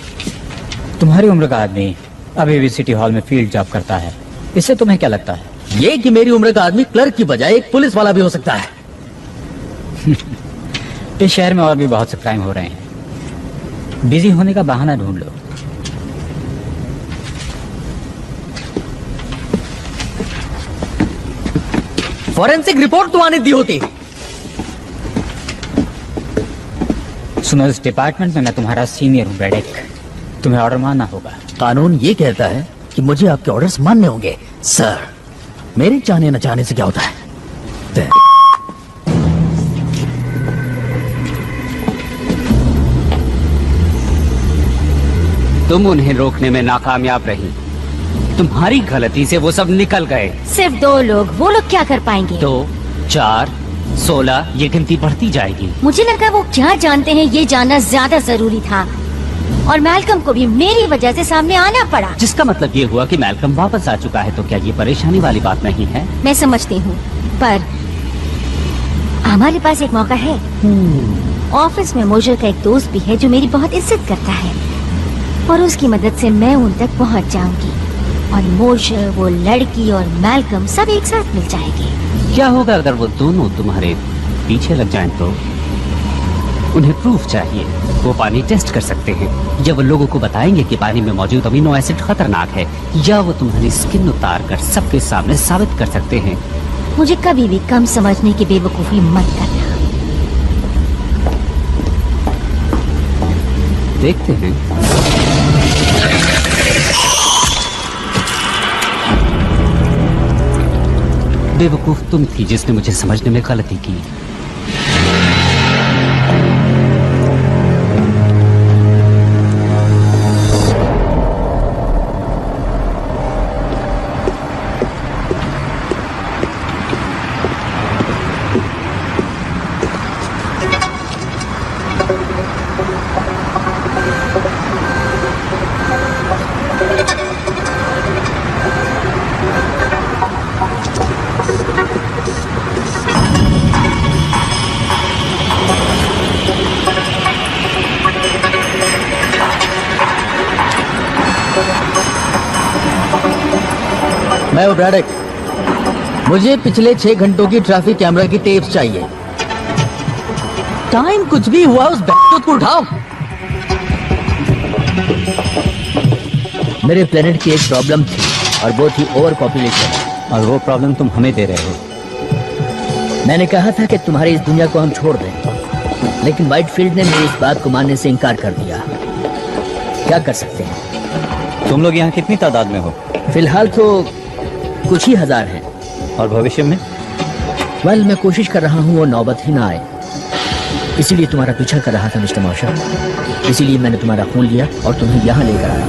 तुम्हारी उम्र का आदमी अभी भी सिटी हॉल में फील्ड जॉब करता है, इससे तुम्हें क्या लगता है? ये कि मेरी उम्र का आदमी क्लर्क की बजाय एक पुलिस वाला भी हो सकता है। इस शहर में और भी बहुत से क्राइम हो रहे हैं, बिजी होने का बहाना ढूंढ लो। फॉरेंसिक रिपोर्ट तो आने दी होती। सुनो, इस डिपार्टमेंट में मैं तुम्हारा सीनियर हूँ बेडेक, तुम्हें ऑर्डर मानना होगा। कानून ये कहता है कि मुझे आपके ऑर्डर्स मानने होंगे। सर, मेरे चाहने न चाहने से क्या होता है? तुम उन्हें रोकने में नाकामयाब रही। तुम्हारी गलती से वो सब निकल गए। सिर्फ 2 लोग, वो लोग क्या कर पाएंगे? 2, 4, 16, ये गिनती बढ़ती जाएगी। मुझे लगा वो क्या जानते हैं ये जानना ज्यादा जरूरी था, और मैल्कम को भी मेरी वजह से सामने आना पड़ा। जिसका मतलब ये हुआ कि मैल्कम वापस आ चुका है, तो क्या ये परेशानी वाली बात नहीं है? मैं समझती हूँ, पर हमारे पास एक मौका है। ऑफिस में मोशर का एक दोस्त भी है जो मेरी बहुत इज्जत करता है और उसकी मदद से मैं उन तक पहुंच जाऊंगी और मोशर, वो लड़की और मैल्कम सब एक साथ मिल जाएंगे। क्या होगा अगर वो दोनों तुम्हारे पीछे लग जाएं तो? उन्हें प्रूफ चाहिए। वो पानी टेस्ट कर सकते हैं, या वो लोगों को बताएंगे कि पानी में मौजूद अमीनो एसिड खतरनाक है, या वो तुम्हारी स्किन उतार कर सबके सामने साबित कर सकते हैं। मुझे कभी भी कम समझने की बेवकूफी मत करना। देखते हैं। बेवकूफ तुम थी जिसने मुझे समझने में गलती की। मैं हूं ब्रैडक। मुझे पिछले 6 घंटों की ट्रैफिक कैमरा की टेप्स चाहिए। टाइम कुछ भी हुआ, उस बैठक को उठाओ। मेरे प्लेनेट की एक प्रॉब्लम थी और वो थी ओवर पॉपुलेशन। और वो प्रॉब्लम तुम हमें दे रहे हो। मैंने कहा था कि तुम्हारी इस दुनिया को हम छोड़ दें, लेकिन व्हाइटफील्ड ने मेरी इस बात को मानने से इनकार कर दिया। क्या कर सकते हैं? तुम लोग यहाँ कितनी तादाद में हो? फिलहाल तो कुछ ही हजार हैं। और भविष्य में? वेल, मैं कोशिश कर रहा हूँ वो नौबत ही ना आए। इसीलिए तुम्हारा पीछा कर रहा था मिस्टर मॉशर। इसीलिए मैंने तुम्हारा खून लिया और तुम्हें यहाँ लेकर आया।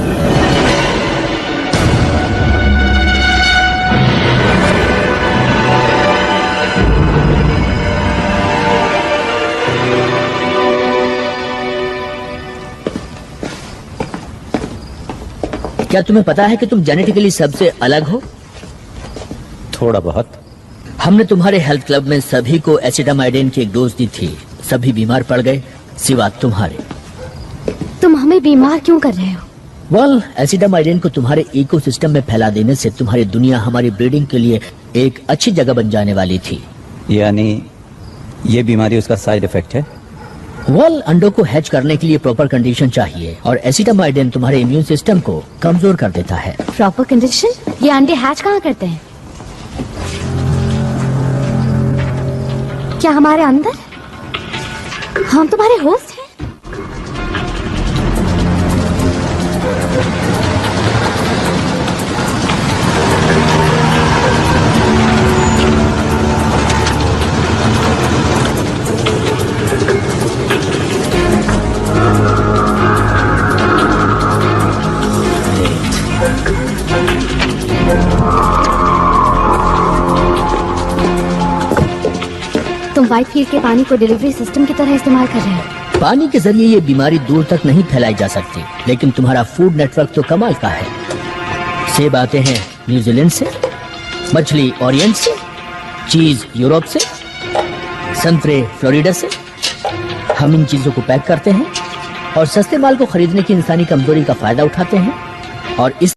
क्या तुम्हें पता है कि तुम जेनेटिकली सबसे अलग हो? थोड़ा बहुत। हमने तुम्हारे हेल्थ क्लब में सभी को एसिटामाइडिन की एक डोज दी थी। सभी बीमार पड़ गए सिवा तुम्हारे। तुम हमें बीमार क्यों कर रहे हो? वेल, एसिटामाइडिन को तुम्हारे इकोसिस्टम में फैला देने से तुम्हारी दुनिया हमारी ब्रीडिंग के लिए एक अच्छी जगह बन जाने वाली थी। यानी ये बीमारी उसका साइड इफेक्ट है? वेल, अंडों को हैच करने के लिए प्रॉपर कंडीशन चाहिए और एसिटामाइडिन तुम्हारे इम्यून सिस्टम को कमजोर कर देता है। Proper condition? ये अंडे हैच कहाँ करते हैं? क्या हमारे अंदर? हम तुम्हारे होस्ट हैं? तुम व्हाइटफील्ड के पानी को डिलीवरी सिस्टम की तरह इस्तेमाल कर रहे हो। पानी के जरिए ये बीमारी दूर तक नहीं फैलाई जा सकती, लेकिन तुम्हारा फूड नेटवर्क तो कमाल का है। सेब आते हैं न्यूजीलैंड से, मछली ओरिएंट से, चीज यूरोप से, संतरे फ्लोरिडा से। हम इन चीजों को पैक करते हैं और सस्ते माल को खरीदने की इंसानी कमजोरी का फायदा उठाते हैं और इस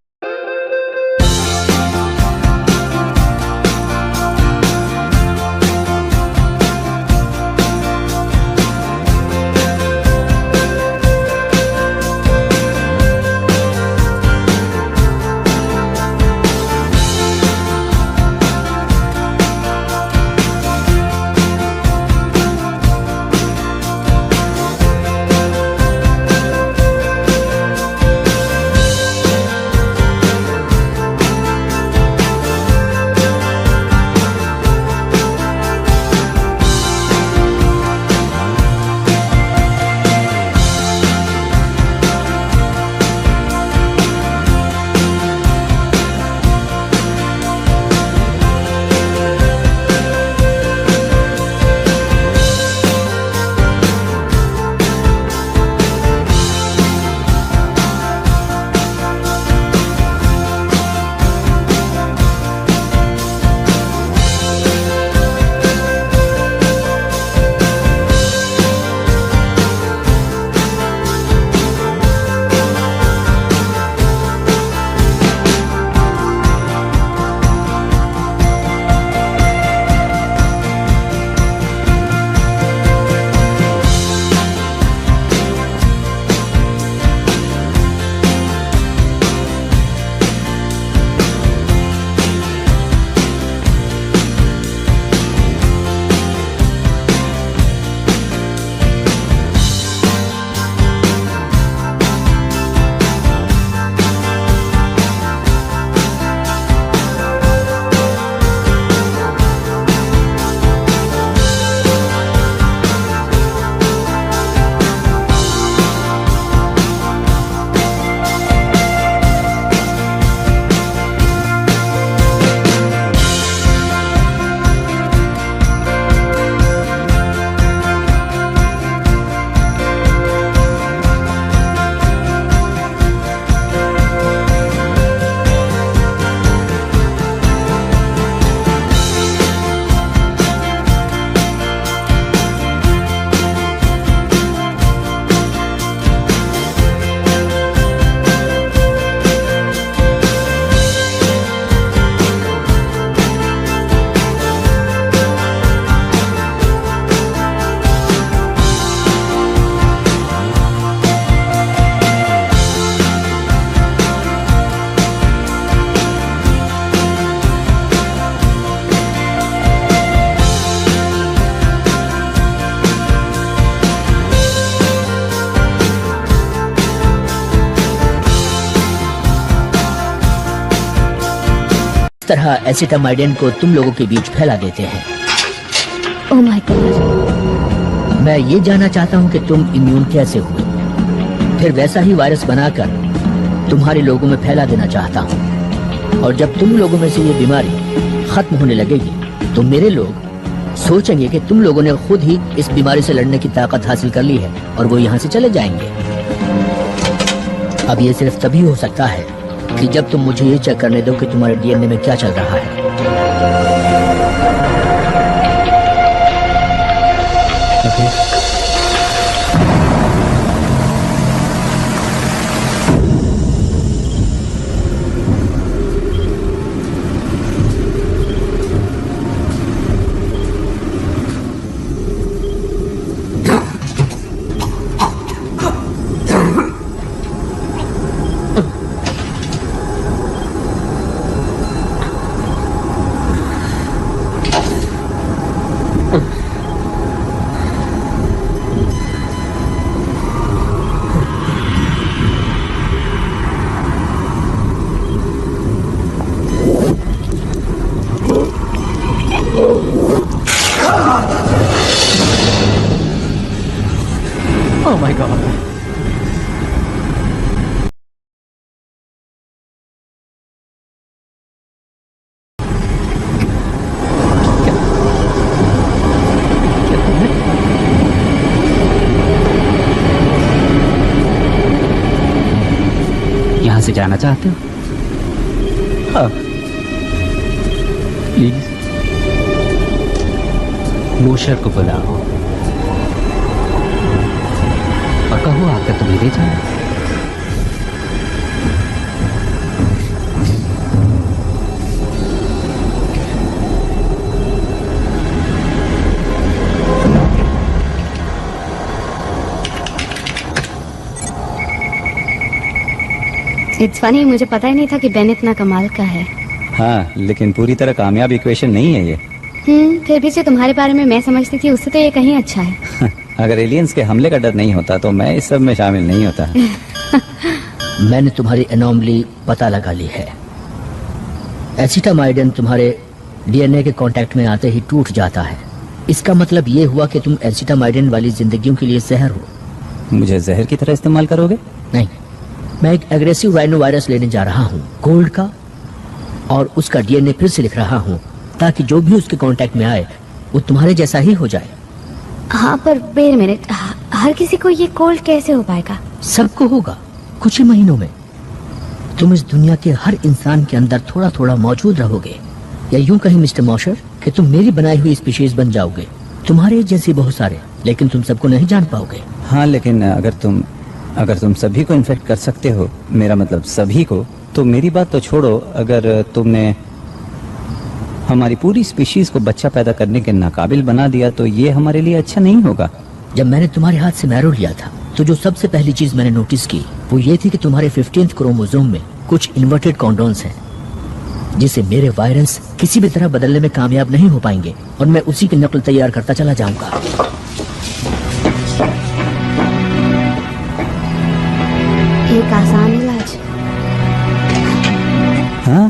तरह एसिटामाइडिन को तुम लोगों के बीच फैला देते हैं। Oh my God. मैं ये जानना चाहता हूँ कि तुम इम्यून कैसे हुए, फिर वैसा ही वायरस बनाकर तुम्हारे लोगों में फैला देना चाहता हूँ। और जब तुम लोगों में से ये बीमारी खत्म होने लगेगी तो मेरे लोग सोचेंगे कि तुम लोगों ने खुद ही इस बीमारी से लड़ने की ताकत हासिल कर ली है और वो यहाँ से चले जाएंगे। अब ये सिर्फ तभी हो सकता है कि जब तुम मुझे ये चेक करने दो कि तुम्हारे डीएनए में क्या चल रहा है। Oh my God. यहाँ से जाना चाहते हो? हाँ, प्लीज। मोशर को बुलाओ और कहो आकर तुम्हें ले जाए। इट्स फनी, मुझे पता ही नहीं था कि बेन इतना कमाल का है। हाँ, लेकिन पूरी तरह कामयाब इक्वेशन नहीं है ये। फिर भी जो तुम्हारे बारे में मैं समझती थी उससे तो ये कहीं अच्छा है। अगर एलियंस के हमले का डर नहीं होता तो मैं इस सब में शामिल नहीं होता। मैंने तुम्हारी एनोमली पता लगा ली है। एसिटामाइडिन तुम्हारे डीएनए के कांटेक्ट में आते ही टूट जाता है। इसका मतलब ये हुआ कि तुम एसिटामाइडिन वाली जिंदगियों के लिए जहर हो। मुझे जहर की तरह इस्तेमाल करोगे? नहीं, मैं एक एग्रेसिव राइनो वायरस लेने जा रहा हूँ, गोल्ड का, और उसका डीएनए फिर से लिख रहा हूँ ताकि जो भी उसके कांटेक्ट में आए वो तुम्हारे जैसा ही हो जाए। हाँ, पर वेट अ मिनट, हर किसी को ये कोल्ड कैसे हो पाएगा? सबको होगा कुछ ही महीनों में। तुम इस दुनिया के हर इंसान के अंदर थोड़ा थोड़ा मौजूद रहोगे, या यूं कहीं मिस्टर मॉशर कि तुम मेरी बनाई हुई स्पीशीज बन जाओगे। तुम्हारे जैसे बहुत सारे, लेकिन तुम सबको नहीं जान पाओगे। हाँ, लेकिन अगर तुम सभी को इन्फेक्ट कर सकते हो, मेरा मतलब सभी को, तो मेरी बात तो छोड़ो, अगर तुमने हमारी पूरी स्पीशीज को बच्चा पैदा करने के नाकाबिल बना दिया तो ये हमारे लिए अच्छा नहीं होगा। जब मैंने तुम्हारे हाथ से मैरो लिया था तो जो सबसे पहली चीज मैंने नोटिस की वो ये थी कि तुम्हारे 15th क्रोमोसोम में कुछ इन्वर्टेड कॉन्डोन्स हैं, जिसे मेरे वायरस किसी भी तरह बदलने में कामयाब नहीं हो पाएंगे, और मैं उसी की नकल तैयार करता चला जाऊंगा। एक आसान इलाज। हाँ,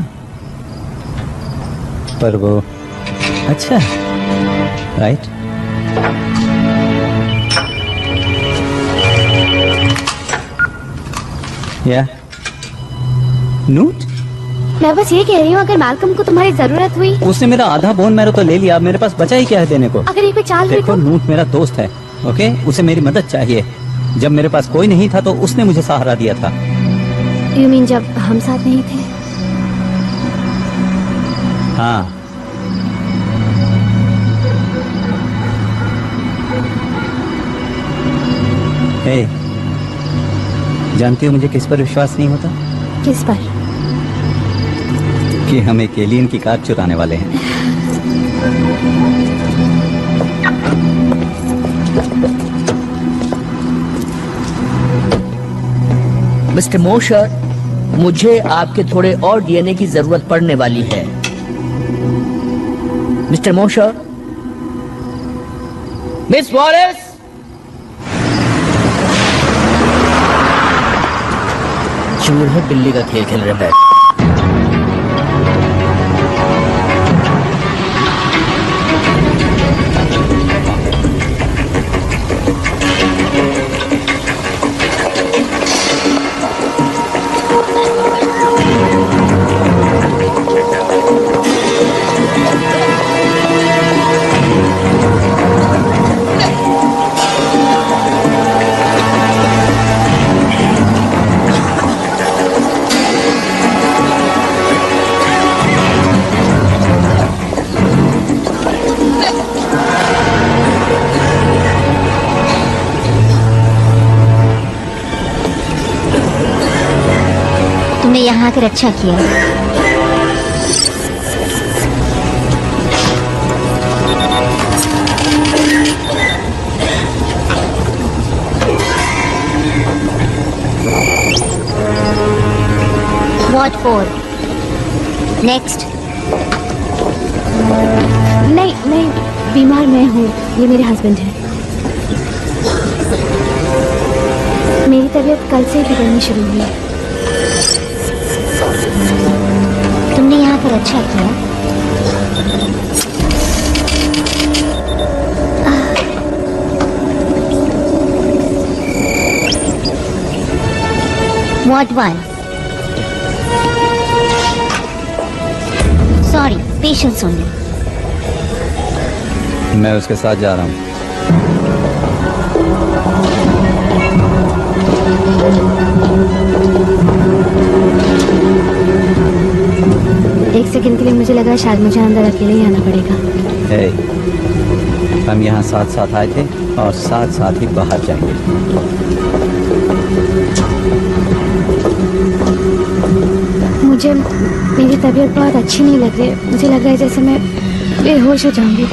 पर वो अच्छा, राइट? या नोट? मैं बस ये कह रही हूँ, अगर मैल्कम को तुम्हारी जरूरत हुई। उसने मेरा आधा बोन मैरो तो ले लिया, मेरे पास बचा ही क्या है देने को? अगर ये कोई चाल हुई देखो, तो? नूट मेरा दोस्त है, ओके? उसे मेरी मदद चाहिए। जब मेरे पास कोई नहीं था तो उसने मुझे सहारा दिया था। यू मीन जब हम साथ नहीं थे? हाँ, हे, जानती हो मुझे किस पर विश्वास नहीं होता? किस पर? कि हम एक एलियन की कार चुराने वाले हैं। मिस्टर मोशर, मुझे आपके थोड़े और डीएनए की जरूरत पड़ने वाली है। मिस्टर मोशर, मिस वॉलेस, चूहे बिल्ली का खेल खेल रहे हैं। यहाँ आकर अच्छा किया। Ward 4. Next. नहीं, बीमार मैं हूँ, ये मेरे हस्बैंड हैं। मेरी तबीयत कल से बिगड़नी शुरू हुई है। तुमने यहाँ आकर अच्छा किया। Ward 1. Sorry, patience only. मैं उसके साथ जा रहा हूँ। एक सेकंड के लिए मुझे लगा शायद मुझे अंदर अकेले ही आना पड़ेगा। हम यहाँ साथ साथ आए थे और साथ साथ ही बाहर जाएंगे। मुझे मेरी तबीयत बहुत अच्छी नहीं लग रही है। मुझे लग रहा है जैसे मैं बेहोश हो जाऊंगी।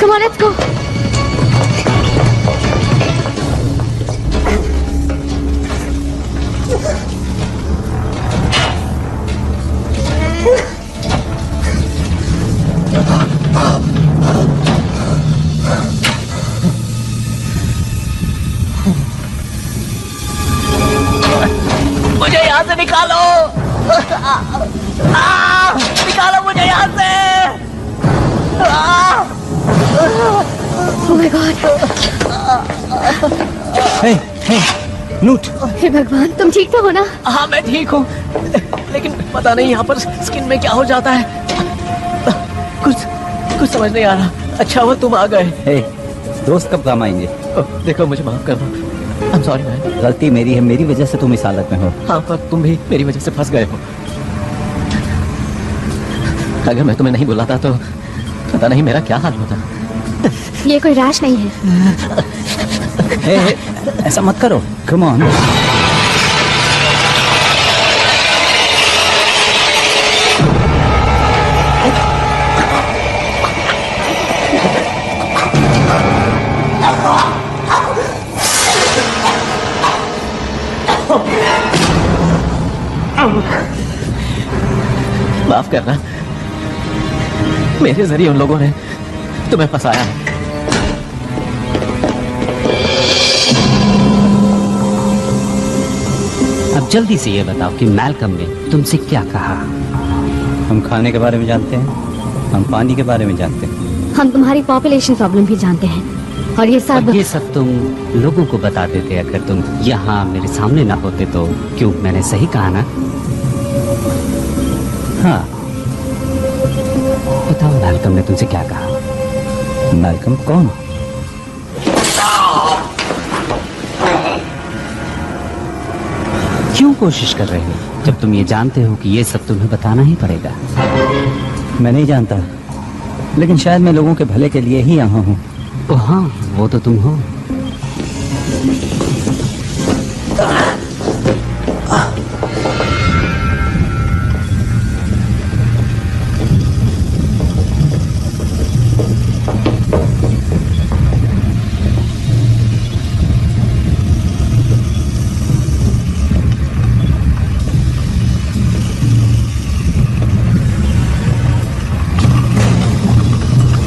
Come on, let's go. मुझे यहाँ से निकालो। निकालो मुझे यहाँ से। Oh my God. नूट। हे भगवान, तुम ठीक तो हो ना? हाँ मैं ठीक हूँ, लेकिन पता नहीं यहाँ पर स्किन में क्या हो जाता है। कुछ समझ नहीं आ रहा। अच्छा हुआ तुम आ गए। दोस्त कब काम आएंगे? देखो मुझे माफ कर दो। I'm sorry man। गलती मेरी है, मेरी वजह से तुम इस हालत में हो। हाँ पर तुम भी मेरी वजह से फंस गए हो। अगर मैं तुम्हें नहीं बुलाता तो पता नहीं मेरा क्या हाल होता। ये कोई रैश नहीं है। ऐसा मत करो। Come on. माफ करना, मेरे जरिए उन लोगों ने तुम्हें फंसाया। अब जल्दी से ये बताओ कि मैल्कम ने तुमसे क्या कहा? हम खाने के बारे में जानते हैं, हम पानी के बारे में जानते हैं। हम तुम्हारी पॉपुलेशन प्रॉब्लम भी जानते हैं और ये सब तुम लोगों को बता देते अगर तुम यहाँ मेरे सामने ना होते तो। क्यों, मैंने सही कहा ना? हाँ। बताओ मैल्कम ने तुमसे क्या कहा? मैल्कम कौन? क्यों कोशिश कर रहे हो जब तुम ये जानते हो कि ये सब तुम्हें बताना ही पड़ेगा? मैं नहीं जानता, लेकिन शायद मैं लोगों के भले के लिए ही यहाँ हूँ। ओ हाँ, वो तो तुम हो।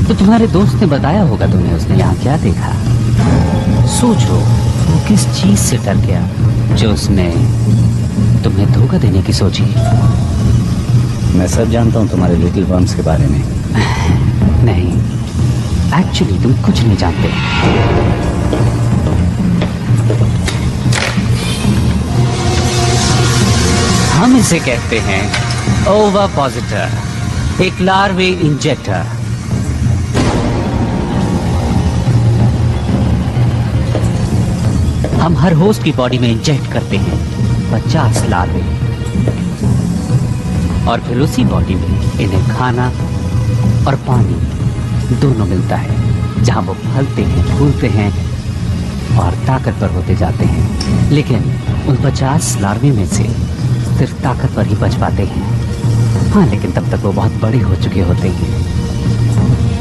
तो तुम्हारे दोस्त ने बताया होगा तुम्हें, उसने यहाँ क्या देखा? सोचो वो किस चीज से डर गया जो उसने तुम्हें धोखा देने की सोची। मैं सब जानता हूँ तुम्हारे लिटिल वर्म्स के बारे में। नहीं, एक्चुअली तुम कुछ नहीं जानते। हम इसे कहते हैं ओविपोसिटर, एक लार्वे इंजेक्टर। हम हर होस्ट की बॉडी में इंजेक्ट करते हैं 50 लार्वे। और फिर उसी बॉडी में इन्हें खाना और पानी दोनों मिलता है, जहां वो फलते हैं, फूलते हैं और ताकतवर होते जाते हैं। लेकिन उन 50 लार्वे में से सिर्फ ताकतवर ही बच पाते हैं। हाँ, लेकिन तब तक वो बहुत बड़े हो चुके होते हैं।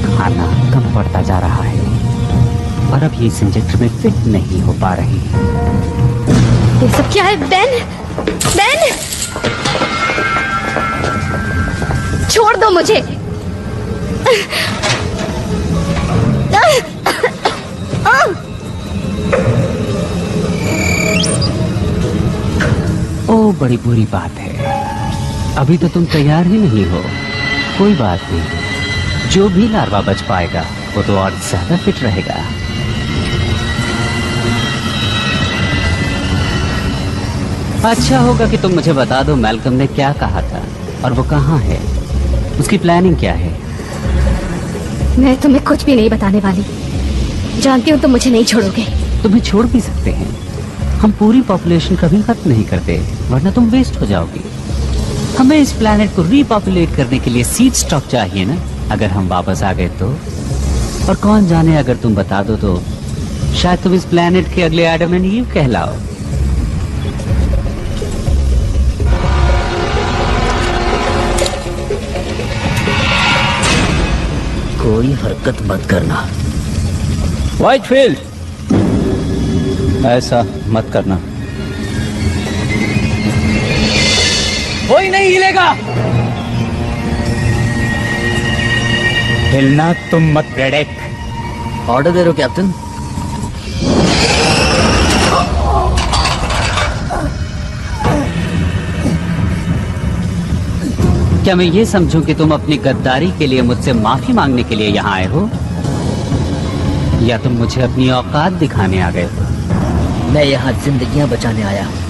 खाना कम पड़ता जा रहा है और अब ये इस इंजेक्टर में फिट नहीं हो पा रहे हैं। ये सब क्या है? बेन, बेन, छोड़ दो मुझे। ओ, बड़ी बुरी बात है। अभी तो तुम तैयार ही नहीं हो। कोई बात नहीं, जो भी लार्वा बच पाएगा वो तो और ज्यादा फिट रहेगा। अच्छा होगा कि तुम मुझे बता दो मैल्कम ने क्या कहा था और वो कहाँ है, उसकी प्लानिंग क्या है। मैं तुम्हें कुछ भी नहीं बताने वाली। जानती हूँ तुम मुझे नहीं छोड़ोगे। तुम्हें छोड़ भी सकते हैं। हम पूरी पॉपुलेशन कभी खत्म नहीं करते, वरना तुम वेस्ट हो जाओगी। हमें इस प्लैनेट को रीपॉपुलेट करने के लिए सीड स्टॉक चाहिए ना। अगर हम वापस आ गए तो, और कौन जाने अगर तुम बता दो तो शायद तुम इस प्लैनेट के अगले एडम एंड ईव कहलाओ। कोई हरकत मत करना। व्हाइटफील्ड, ऐसा मत करना। कोई नहीं हिलेगा। हिलना तुम मत, रेडेक। ऑर्डर दे रहे हो कैप्टन? क्या मैं ये समझूं कि तुम अपनी गद्दारी के लिए मुझसे माफी मांगने के लिए यहाँ आए हो, या तुम मुझे अपनी औकात दिखाने आ गए हो? मैं यहाँ जिंदगियां बचाने आया हूँ।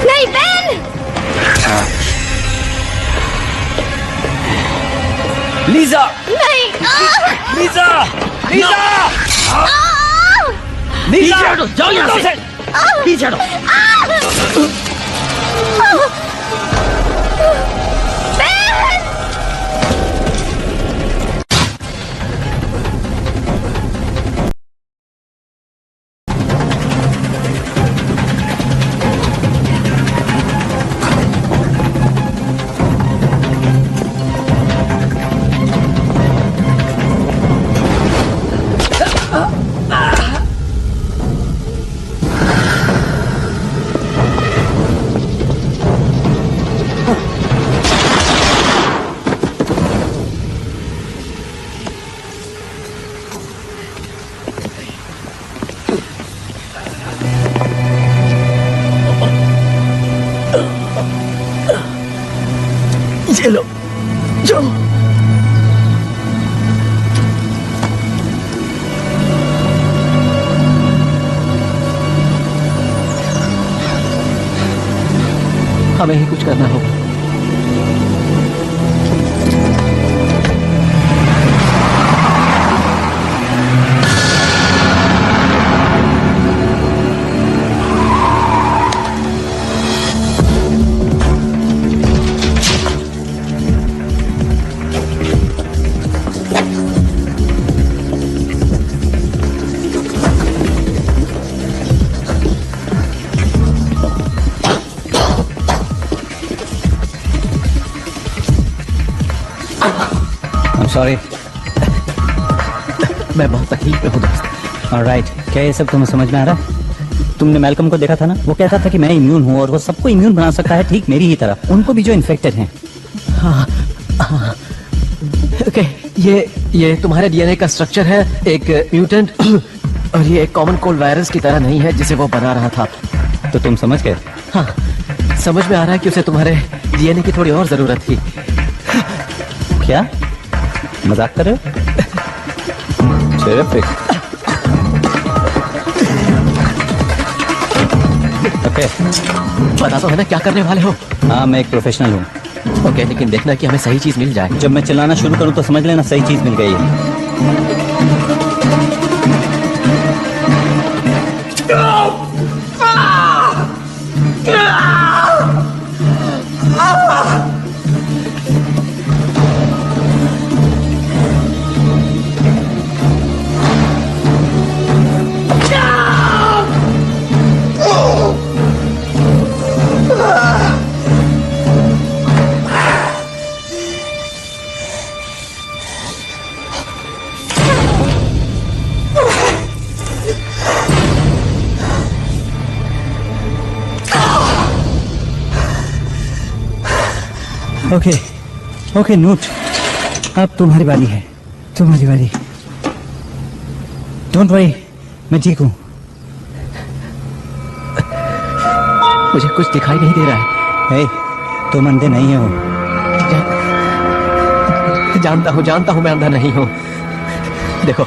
नहीं बेन! लीजा, नहीं! लीजा, लीजा, लीजा, जाओ यहाँ से। पीछे हटो। चलो, जाओ। हमें ही कुछ करना होगा। सॉरी। मैं बहुत तकलीफ में हूँ दोस्त। ऑलराइट, क्या ये सब तुम्हें समझ में आ रहा है? तुमने मैल्कम को देखा था ना, वो कहता था कि मैं इम्यून हूँ और वो सबको इम्यून बना सकता है, ठीक मेरी ही तरह, उनको भी जो इन्फेक्टेड हैं। हाँ, हाँ। ओके, ये तुम्हारे डीएनए का स्ट्रक्चर है, एक म्यूटेंट, और ये एक कॉमन कोल्ड वायरस की तरह नहीं है जिसे वो बना रहा था। तो तुम समझ गए? हाँ, समझ में आ रहा है कि उसे तुम्हारे डीएनए की थोड़ी और जरूरत थी। क्या मजाक कर रहे हो? Terrific. ओके, पता तो है ना क्या करने वाले हो? हाँ मैं एक प्रोफेशनल हूँ। ओके, लेकिन देखना कि हमें सही चीज मिल जाए। जब मैं चिल्लाना शुरू करूँ तो समझ लेना सही चीज मिल गई है। ओके ओके नोट, अब तुम्हारी बारी है, तुम्हारी बारी। डोंट वरी, मैं ठीक हूँ। मुझे कुछ दिखाई नहीं दे रहा है। हे, तुम अंधे नहीं हो। जानता हूँ मैं अंधा नहीं हूँ। देखो,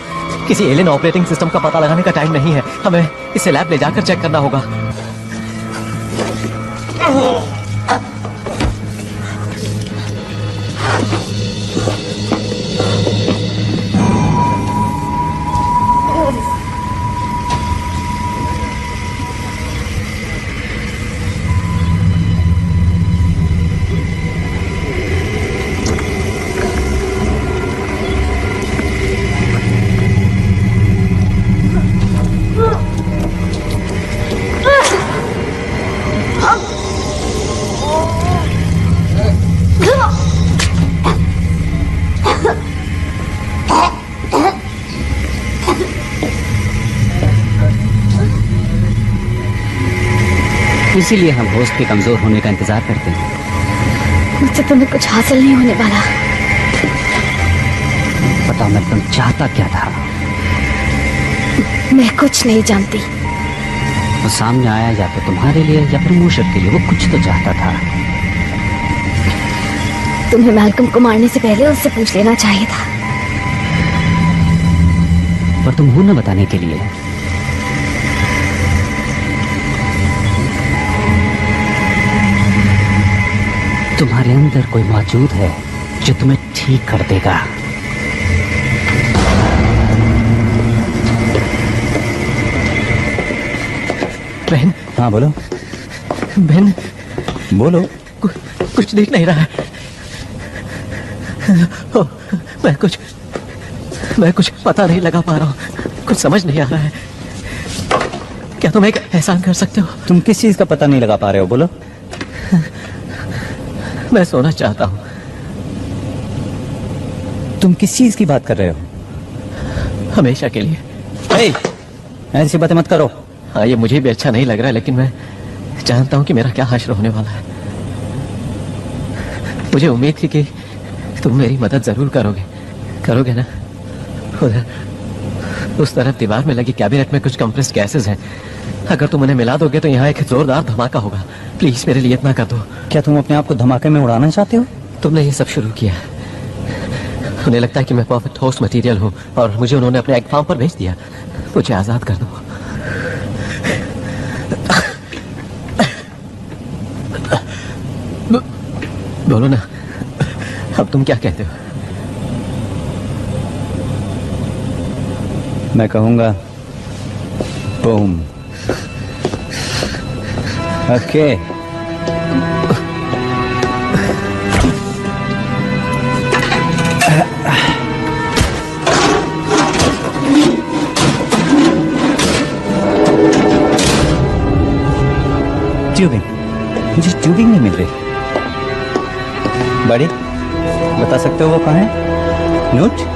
किसी एलियन ऑपरेटिंग सिस्टम का पता लगाने का टाइम नहीं है। हमें इसे लैब ले जाकर चेक करना होगा। इसीलिए हम होस्ट के कमजोर होने का इंतजार करते हैं। मुझसे तुम्हें कुछ हासिल नहीं होने वाला। पता मैं तुम चाहता क्या था? मैं कुछ नहीं जानती। वो सामने आया या तो तुम्हारे लिए या फिर मूशर के लिए, वो कुछ तो चाहता था। तुम्हें मैल्कम को मारने से पहले उससे पूछ लेना चाहिए था। पर तुम हो न बताने के लिए। तुम्हारे अंदर कोई मौजूद है जो तुम्हें ठीक कर देगा। बहन। हाँ बोलो। बहन बोलो। कुछ दिख नहीं रहा है। मैं कुछ पता नहीं लगा पा रहा हूँ। कुछ समझ नहीं आ रहा है। क्या तुम एक एहसान कर सकते हो? तुम किस चीज का पता नहीं लगा पा रहे हो? बोलो। मैं सोना चाहता हूँ। तुम किस चीज की बात कर रहे हो? हमेशा के लिए। ऐसी बातें मत करो। हाँ, ये मुझे भी अच्छा नहीं लग रहा है, लेकिन मैं जानता हूँ कि मेरा क्या हश्र होने वाला है। मुझे उम्मीद थी कि तुम मेरी मदद जरूर करोगे ना? उधर उस तरफ दीवार में लगी कैबिनेट में कुछ कंप्रेस्ड गैसेस हैं। अगर तुम उन्हें मिला दोगे तो यहाँ एक जोरदार धमाका होगा। प्लीज मेरे लिए इतना कर दो। क्या तुम अपने आप को धमाके में उड़ाना चाहते हो? तुमने ये सब शुरू किया। उन्हें लगता है कि मैं परफेक्ट होस्ट मटेरियल हूँ और मुझे उन्होंने अपने एग फार्म पर भेज दिया। मुझे आजाद कर दो। बोलो ना, अब तुम क्या कहते हो? मैं कहूंगा बूम। ओके। ट्यूबिंग, मुझे ट्यूबिंग नहीं मिल रही। बड़ी, बता सकते हो वो कहाँ है? नोट?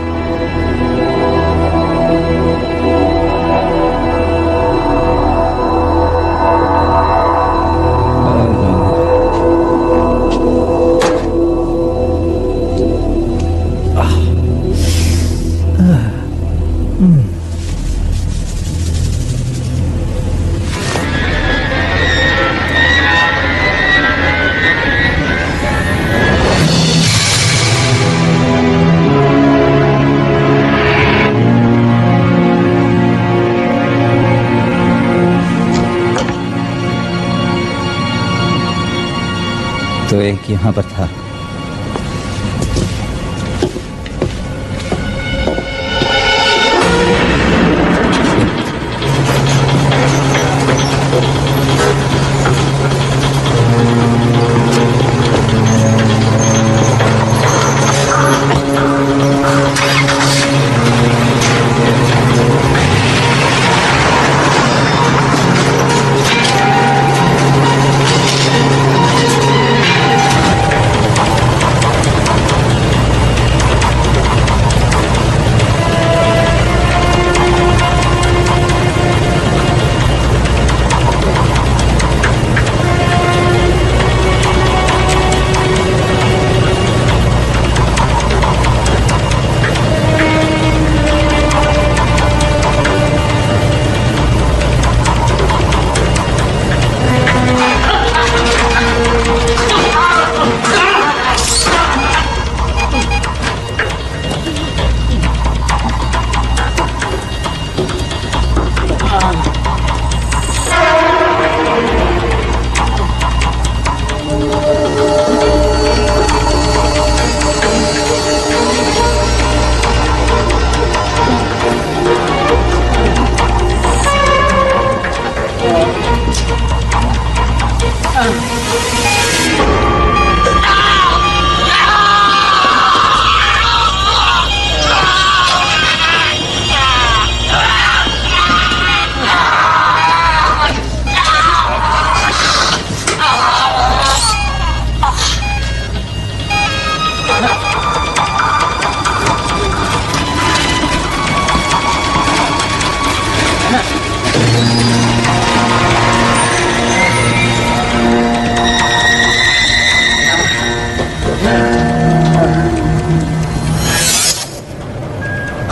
तो एक यहाँ पर था।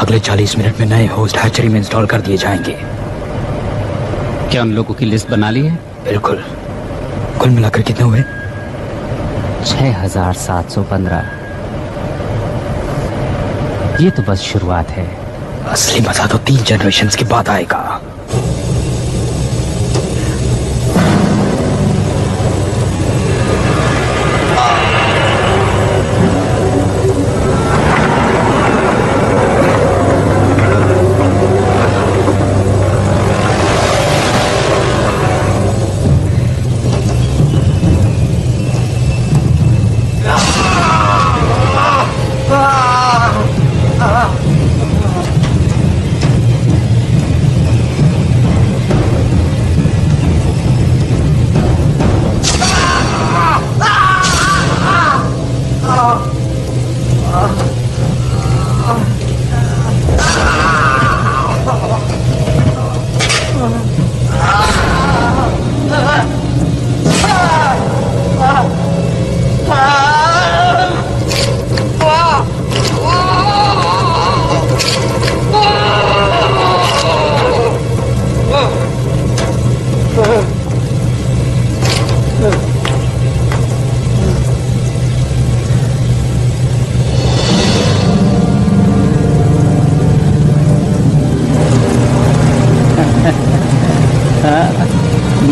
अगले 40 मिनट में नए होस्ट हैचरी में इंस्टॉल कर दिए जाएंगे। क्या उन लोगों की लिस्ट बना ली है? बिल्कुल। कुल मिलाकर कितने हुए? 6715। ये तो बस शुरुआत है। असली मजा तो 3 जनरेशंस के बाद आएगा।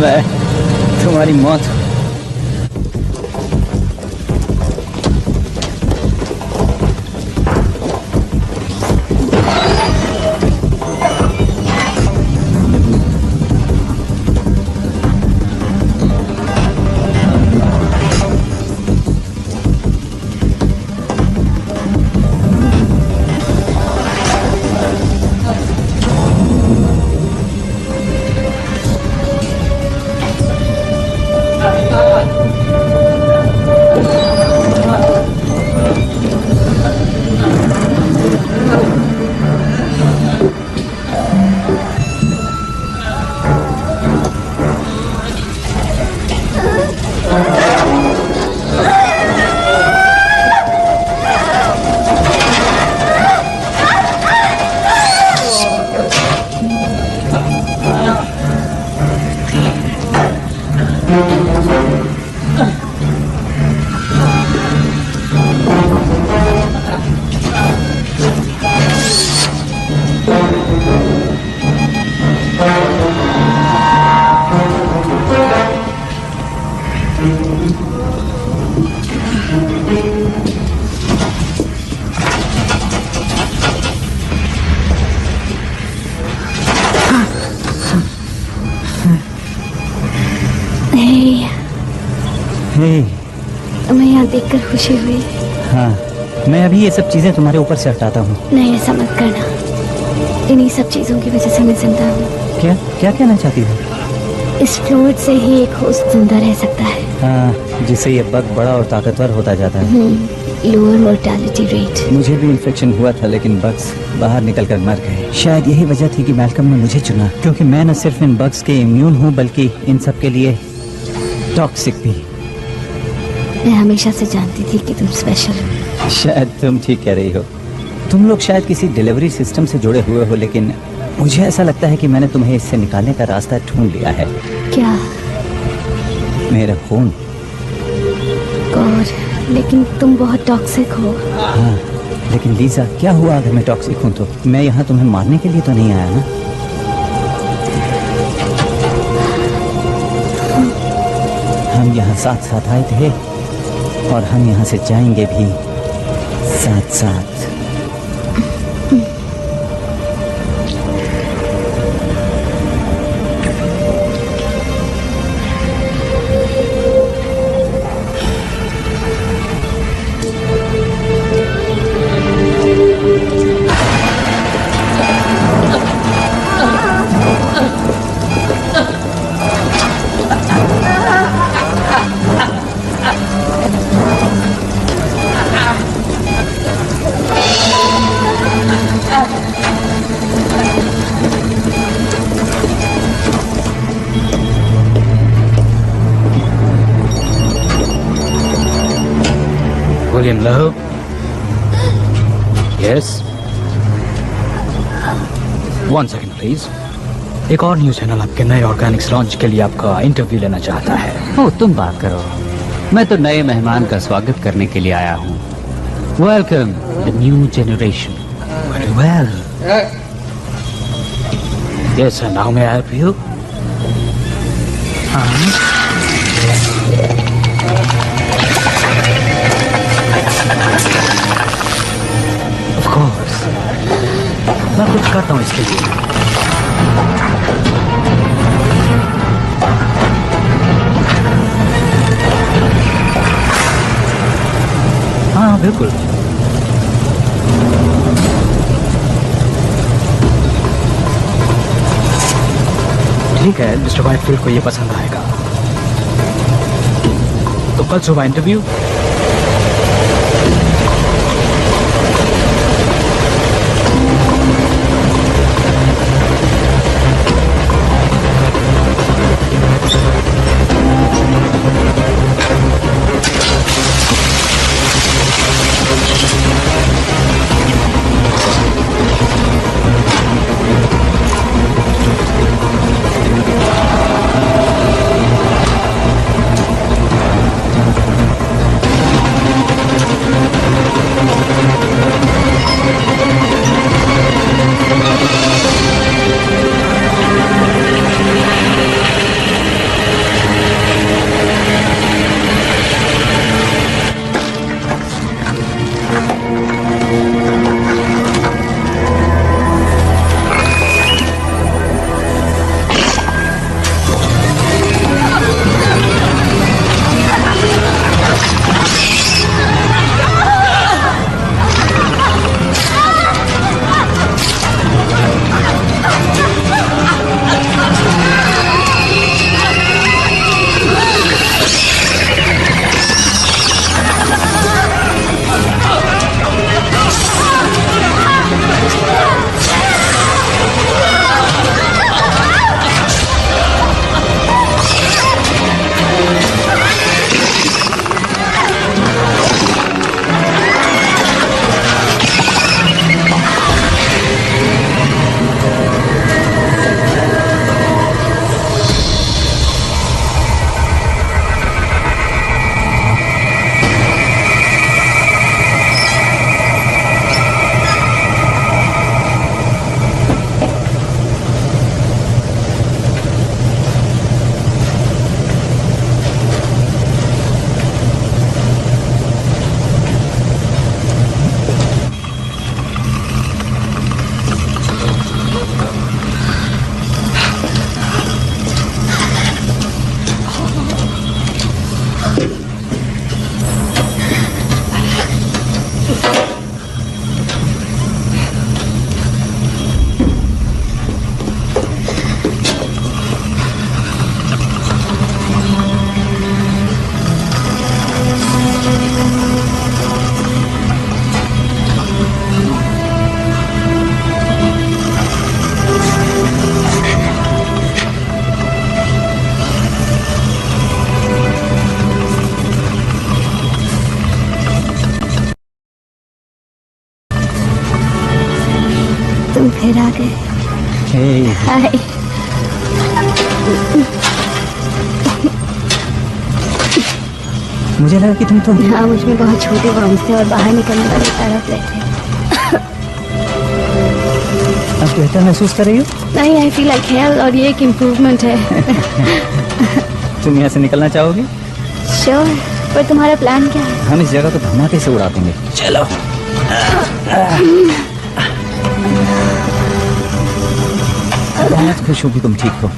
मैं तुम्हारी मौत हे, तुम्हें यहाँ देखकर खुशी हुई। हाँ, मैं अभी ये सब चीजें तुम्हारे ऊपर से हटाता हूँ। नहीं, ऐसा मत करना। इन्हीं सब चीजों की वजह से मैं जिंदा हूँ। क्या क्या कहना चाहती हो? इस फ्लूइड से ही एक होस्ट जिंदा रह सकता है। हाँ, जिससे ये बग बड़ा और ताकतवर होता जाता है। Lower mortality rate. मुझे भी इन्फेक्शन हुआ था, लेकिन बग्स बाहर निकलकर मर गए। शायद यही वजह थी कि मैल्कम ने मुझे चुना, क्योंकि मैं न सिर्फ इन बग्स के इम्यून हूँ बल्कि इन सब के लिए टॉक्सिक भी। मैं हमेशा से जानती थी कि तुम स्पेशल हो। शायद तुम ठीक कह रही हो। तुम लोग शायद किसी डिलीवरी सिस्टम से जुड़े हुए हो, लेकिन मुझे ऐसा लगता है कि मैंने तुम्हें इससे निकालने का रास्ता ढूंढ लिया है। क्या? मेरा खून। गॉड, लेकिन तुम बहुत टॉक्सिक हो। हाँ, लेकिन लीजा, क्या हुआ अगर मैं टॉक्सिक हूँ तो? मैं यहाँ तुम्हें मारने के लिए तो नहीं आया ना? हम यहाँ साथ साथ आए थे और हम यहाँ से जाएंगे भी साथ साथ। William Lowe? Yes? One second, please. एक और न्यूज़ चैनल आपके नए ऑर्गेनिक्स लॉन्च के लिए आपका इंटरव्यू लेना चाहता है। ओ, तुम बात करो। मैं तो नए मेहमान का स्वागत करने के लिए आया हूँ। Welcome the new generation. Very well. Yes, and how may I help you? Of course. मैं कुछ करता हूँ इसके लिए। हाँ, बिल्कुल। ठीक है, मिस्टर वाइटफील्ड को ये पसंद आएगा। तो कल सुबह इंटरव्यू। फिर आ गए। हे, हाय। मुझे लगा कि तुम हाँ, मुझ में बहुत छोटे वर्म्स थे और बाहर निकलने वाले तड़प रहे थे। अब बेहतर महसूस कर रही हो? नहीं, आई फील लाइक हेल और ये एक इम्प्रूवमेंट है। तुम यहाँ से निकलना चाहोगी? श्योर, पर तुम्हारा प्लान क्या है? हम इस जगह को धमाके से उड़ा देंगे। चलो। बहुत खुश हूँ कि तुम ठीक हो।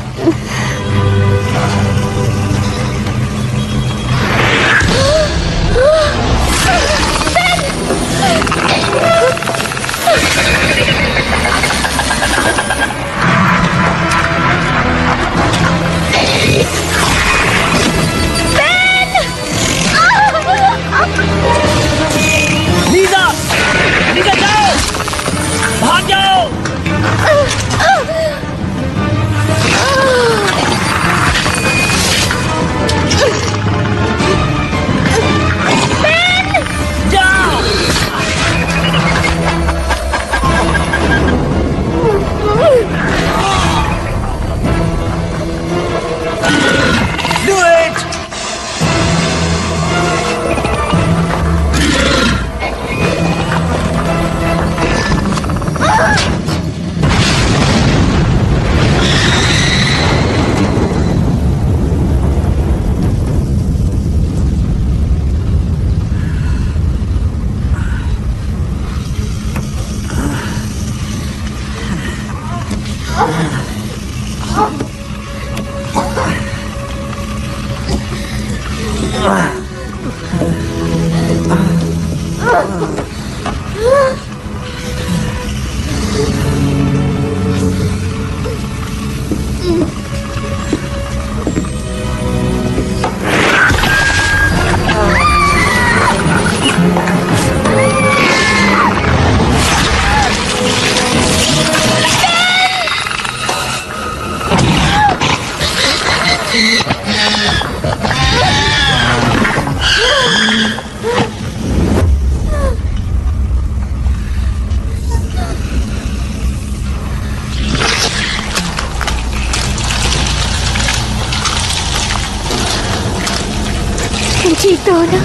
ठीक तो हो ना?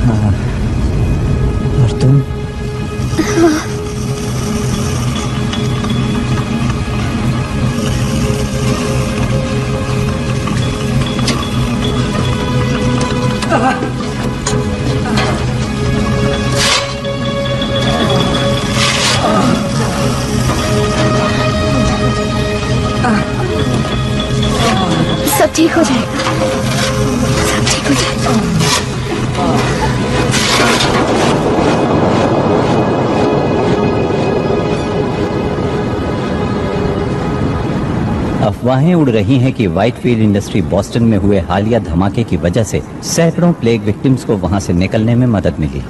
हाँ। और तुम? सब ठीक हो जाएगा। सब ठीक हो जाएगा। अफवाहें उड़ रही हैं कि व्हाइटफील्ड इंडस्ट्री बॉस्टन में हुए हालिया धमाके की वजह से सैकड़ों प्लेग विक्टिम्स को वहां से निकलने में मदद मिली।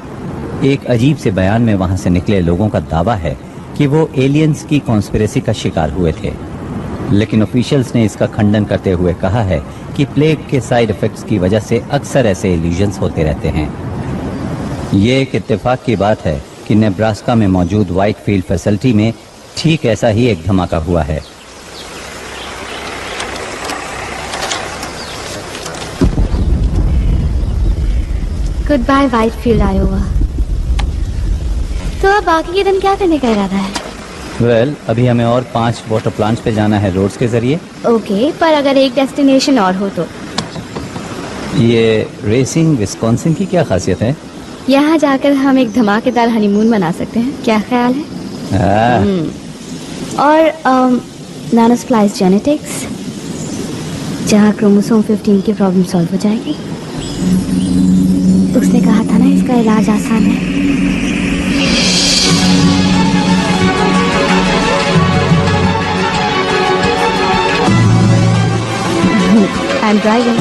एक अजीब से बयान में वहां से निकले लोगों का दावा है कि वो एलियंस की कॉन्स्पिरेसी का शिकार हुए थे, लेकिन ऑफिशियल्स ने इसका खंडन करते हुए कहा है कि प्लेग के साइड इफेक्ट्स की वजह से अक्सर ऐसे इल्यूजन्स होते रहते हैं। ये एक इत्तेफाक की बात है कि नेब्रास्का में मौजूद व्हाइटफील्ड फैसिलिटी में ठीक ऐसा ही एक धमाका हुआ है। Good bye Whitefield Iowa. तो अब बाकी के दिन क्या करने का इरादा है? वेल, अभी हमें और 5 वाटर प्लांट्स पे जाना है रोड्स के जरिए। ओके, पर अगर एक डेस्टिनेशन और हो तो? ये रेसिंग विस्कॉन्सिन की क्या खासियत है? यहाँ जाकर हम एक धमाकेदार हनीमून मना सकते हैं, क्या ख्याल है? और नानोस्प्लाइस जेनेटिक्स, जहाँ क्रोमोसोम 15 की प्रॉब्लम सॉल्व हो जाएगी। उसने कहा था ना इसका इलाज आसान है। I'm driving.